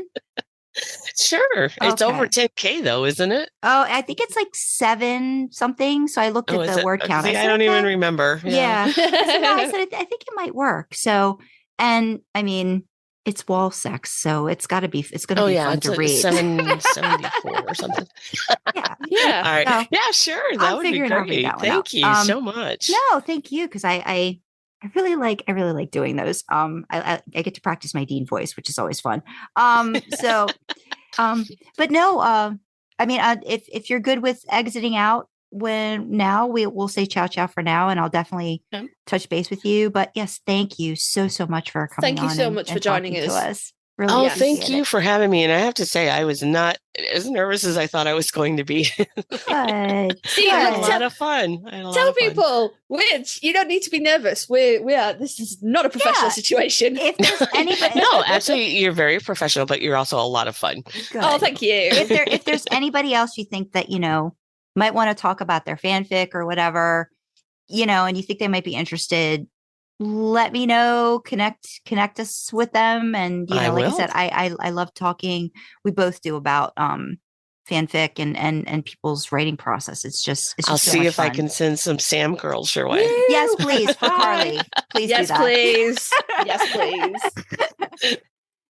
Sure. Okay. It's over 10K though, isn't it? Oh, I think it's like 7 something. So I looked at the word count. I don't even remember. Yeah. I said, I think it might work. So, and I mean, it's wall sex, so it's going to be fun it's to like read. 774 or something. Yeah. All right. So Yeah, sure. That would be great. Thank you so much. No, thank you, because I really like doing those. I get to practice my Dean voice, which is always fun. But no, I mean, if you're good with exiting out, we'll say ciao for now, and I'll definitely touch base with you. But yes, thank you so much for coming on. Thank you so much for joining us. Really, oh, thank you for having me. And I have to say, I was not as nervous as I thought I was going to be. Good. See, I had a lot of fun. Tell people, Witch, you don't need to be nervous. We are. This is not a professional situation. If there's anybody, no, actually, you're very professional, but you're also a lot of fun. Good. Oh, thank you. If there's anybody else you think that might want to talk about their fanfic or whatever, and you think they might be interested, let me know. Connect us with them, and like I said, I love talking. We both do about fanfic and people's writing process. It's just I'll so see if fun. I can send some Sam girls your way. Woo! Yes, please, for Carly. Please yes, do that. please. Yes, please.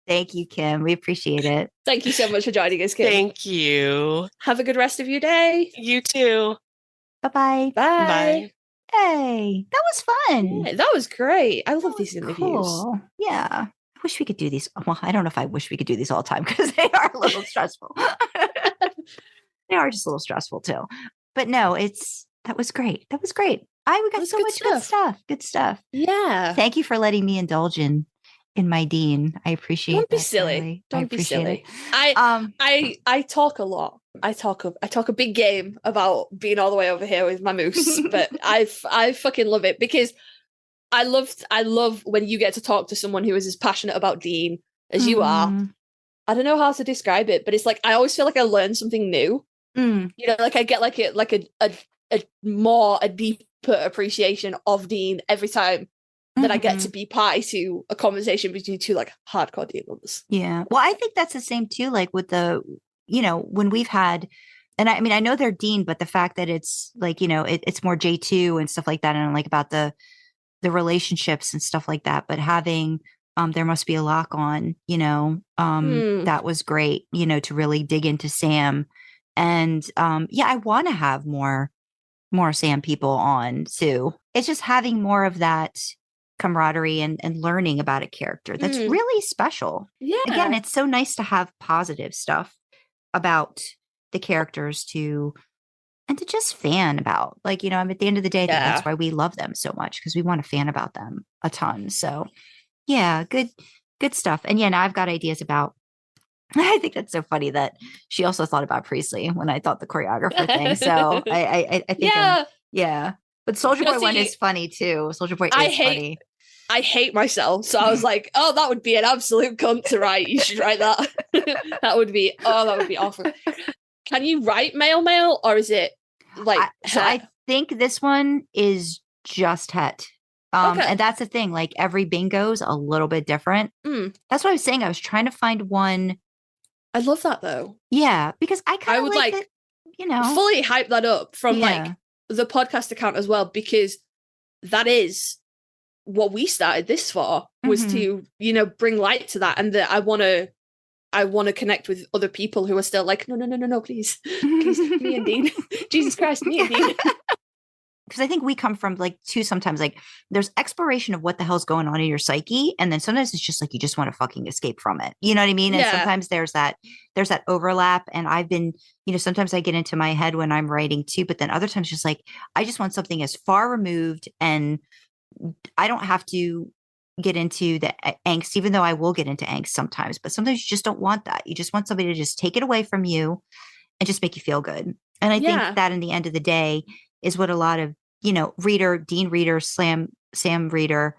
Thank you, Kim. We appreciate it. Thank you so much for joining us, Kim. Thank you. Have a good rest of your day. You too. Bye-bye. Bye. Bye. Hey, that was fun. Yeah, that was great. I love these interviews. Cool. Yeah. I wish we could do these. Well, I don't know if I wish we could do these all the time because they are a little stressful. They are just a little stressful too. But no, that was great. That was great. We got so much good stuff. Good stuff. Yeah. Thank you for letting me indulge in my Dean. I appreciate it. Don't be silly. Don't be silly. It. I talk a lot. I talk a big game about being all the way over here with my moose, but I fucking love it because I love when you get to talk to someone who is as passionate about Dean as you are. I don't know how to describe it, but it's like I always feel like I learn something new. Like I get like a deeper appreciation of Dean every time that I get to be party to a conversation between two like hardcore Dean lovers. Yeah. Well, I think that's the same too, like with the, when we've had, and I mean, I know they're Dean, but the fact that it's like, it's more J2 and stuff like that. And like about the relationships and stuff like that, but having, There Must Be a Lock on, that was great, to really dig into Sam. And I want to have more Sam people on too. It's just having more of that camaraderie and learning about a character that's really special. Yeah. Again, it's so nice to have positive stuff about the characters to just fan about. Like, at the end of the day, that's why we love them so much, because we want to fan about them a ton. So yeah, good stuff. And now I've got ideas about, I think that's so funny that she also thought about Priestley when I thought the choreographer thing. So I think but Soldier Boy one is funny too. Soldier Boy is funny. I hate myself. So I was like, oh, that would be an absolute cunt to write. You should write that. that would be awful. Can you write male, or is it like so I think this one is just het. Okay. And that's the thing. Like every bingo's a little bit different. That's what I was saying. I was trying to find one. I love that though. Yeah, because I would like it, fully hype that up from like the podcast account as well, because that is what we started this for, was to bring light to that, and that I want to connect with other people who are still like no please me and Dean. Jesus Christ, me and Dean. Because I think we come from like sometimes like there's exploration of what the hell's going on in your psyche, and then sometimes it's just like you just want to fucking escape from it. You know what I mean? And sometimes there's that overlap. And I've been, sometimes I get into my head when I'm writing too, but then other times just like I just want something as far removed, and I don't have to get into the angst, even though I will get into angst sometimes. But sometimes you just don't want that. You just want somebody to just take it away from you and just make you feel good. And I think that in the end of the day is what a lot of, Dean reader, Sam reader,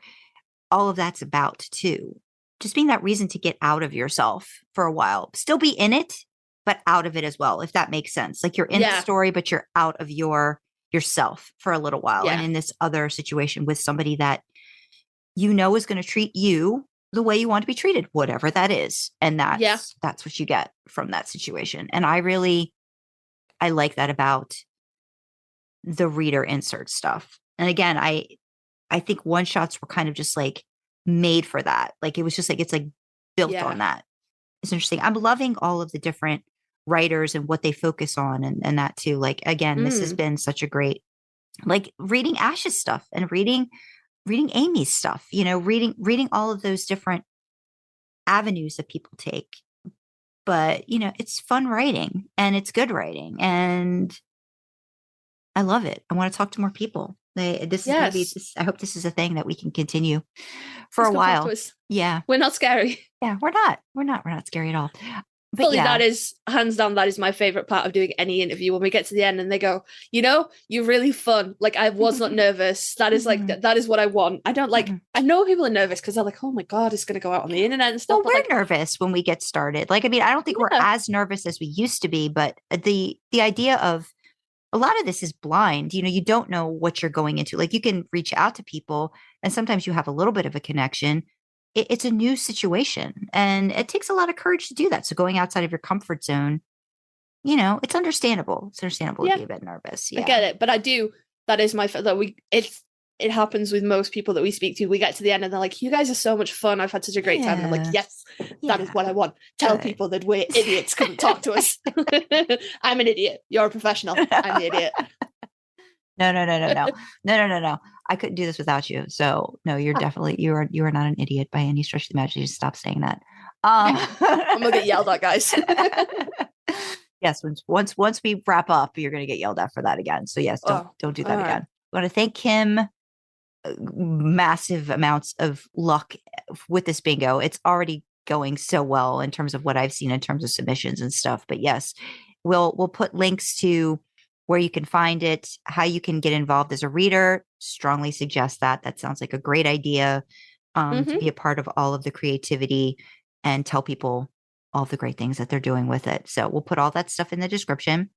all of that's about too. Just being that reason to get out of yourself for a while, still be in it, but out of it as well, if that makes sense. Like you're in the story, but you're out of yourself for a little while. And in this other situation with somebody that is going to treat you the way you want to be treated, whatever that is. And that's what you get from that situation. And I like that about the reader insert stuff. And again, I think one shots were kind of just like made for that. Like it was just like, it's like built on that. It's interesting. I'm loving all of the different writers and what they focus on and that too. Like, again, this has been such a great, like reading Ash's stuff and reading Amy's stuff, you know, reading all of those different avenues that people take. But, you know, it's fun writing and it's good writing and I love it. I want to talk to more people. This is going to be, I hope this is a thing that we can continue for a while. Yeah. We're not scary. Yeah, we're not scary at all. But Fully, that is hands down, that is my favorite part of doing any interview, when we get to the end and they go, you know, you're really fun. Like, I was not nervous. That is like, that is what I want. I don't like, I know people are nervous because they're like, oh my God, it's going to go out on the internet and stuff. Well, we're nervous when we get started. Like, I mean, I don't think we're as nervous as we used to be, but the idea of a lot of this is blind. You know, you don't know what you're going into. Like, you can reach out to people and sometimes you have a little bit of a connection. It's a new situation and it takes a lot of courage to do that. So going outside of your comfort zone, you know, it's understandable. It's understandable to be a bit nervous. Yeah. I get it. But I do, that is my, that it happens with most people that we speak to. We get to the end and they're like, you guys are so much fun. I've had such a great time. And I'm like, yes, that is what I want. Tell people that we're idiots. Come and talk to us. I'm an idiot. You're a professional. I'm the idiot. No. I couldn't do this without you. So no, you're definitely, you are not an idiot by any stretch of the imagination. Just stop saying that. I'm gonna get yelled at, guys. Yes. Once we wrap up, you're going to get yelled at for that again. So yes, don't do that again. I want to thank Kim. Massive amounts of luck with this bingo. It's already going so well in terms of what I've seen in terms of submissions and stuff. But yes, we'll put links to where you can find it, how you can get involved as a reader. Strongly suggest that. That sounds like a great idea to be a part of all of the creativity and tell people all the great things that they're doing with it. So we'll put all that stuff in the description.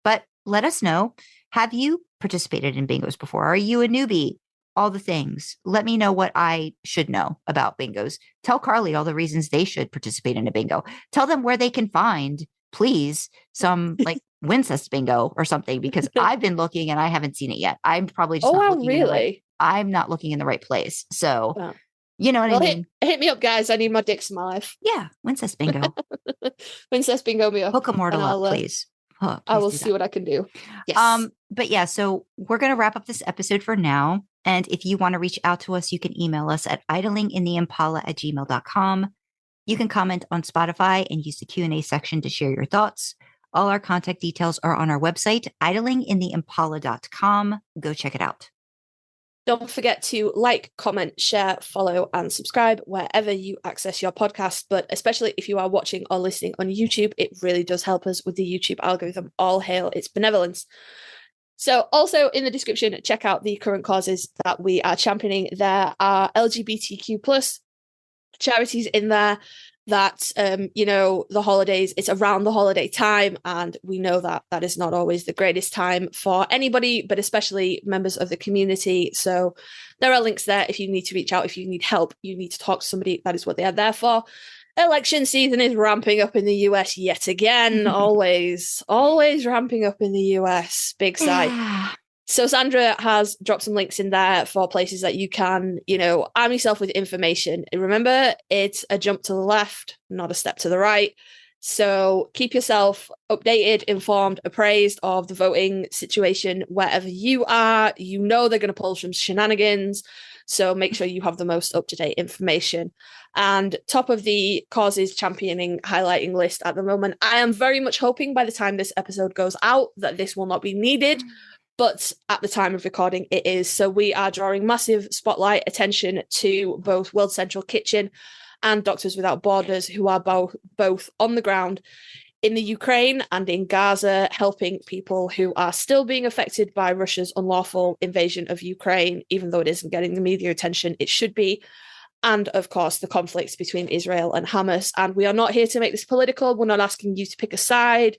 But let us know, have you participated in bingos before? Are you a newbie? All the things. Let me know what I should know about bingos. Tell Carly all the reasons they should participate in a bingo. Tell them where they can find, please, some like Wincest bingo or something, because I've been looking and I haven't seen it yet. I'm probably just not looking I'm not looking in the right place. So, you know what I mean? Hit me up, guys. I need my dicks in my life. Yeah, Wincest bingo. Wincest bingo me up. Hook a mortal up, please. I will see what I can do. Yes. But yeah, so we're going to wrap up this episode for now. And if you want to reach out to us, you can email us at idlingintheimpala@gmail.com. You can comment on Spotify and use the Q&A section to share your thoughts. All our contact details are on our website, idlingintheimpala.com. Go check it out. Don't forget to like, comment, share, follow, and subscribe wherever you access your podcast. But especially if you are watching or listening on YouTube, it really does help us with the YouTube algorithm. All hail its benevolence. So also in the description, check out the current causes that we are championing. There are LGBTQ plus charities in there that, you know, the holidays, it's around the holiday time. And we know that that is not always the greatest time for anybody, but especially members of the community. So there are links there if you need to reach out, if you need help, you need to talk to somebody. That is what they are there for. Election season is ramping up in the US yet again. always ramping up in the US. Big sigh. So Sandra has dropped some links in there for places that you can, you know, arm yourself with information. And remember, it's a jump to the left, not a step to the right. So keep yourself updated, informed, appraised of the voting situation wherever you are. You know they're going to pull some shenanigans. So make sure you have the most up-to-date information. And top of the causes championing highlighting list at the moment, I am very much hoping by the time this episode goes out that this will not be needed. But at the time of recording, it is. So we are drawing massive spotlight attention to both World Central Kitchen and Doctors Without Borders, who are both on the ground in the Ukraine and in Gaza, helping people who are still being affected by Russia's unlawful invasion of Ukraine, even though it isn't getting the media attention it should be. And of course, the conflicts between Israel and Hamas. And we are not here to make this political. We're not asking you to pick a side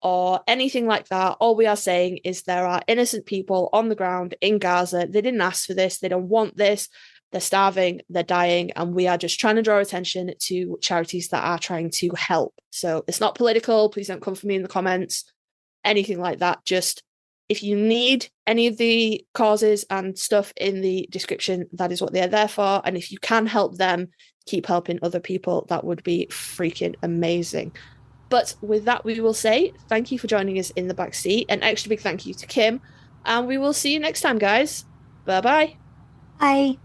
or anything like that. All we are saying is there are innocent people on the ground in Gaza. They didn't ask for this. They don't want this. They're starving, they're dying, and we are just trying to draw attention to charities that are trying to help. So it's not political. Please don't come for me in the comments, anything like that. Just if you need any of the causes and stuff in the description, that is what they're there for. And if you can help them, keep helping other people, that would be freaking amazing. But with that, we will say thank you for joining us in the backseat. An extra big thank you to Kim. And we will see you next time, guys. Bye-bye. Bye.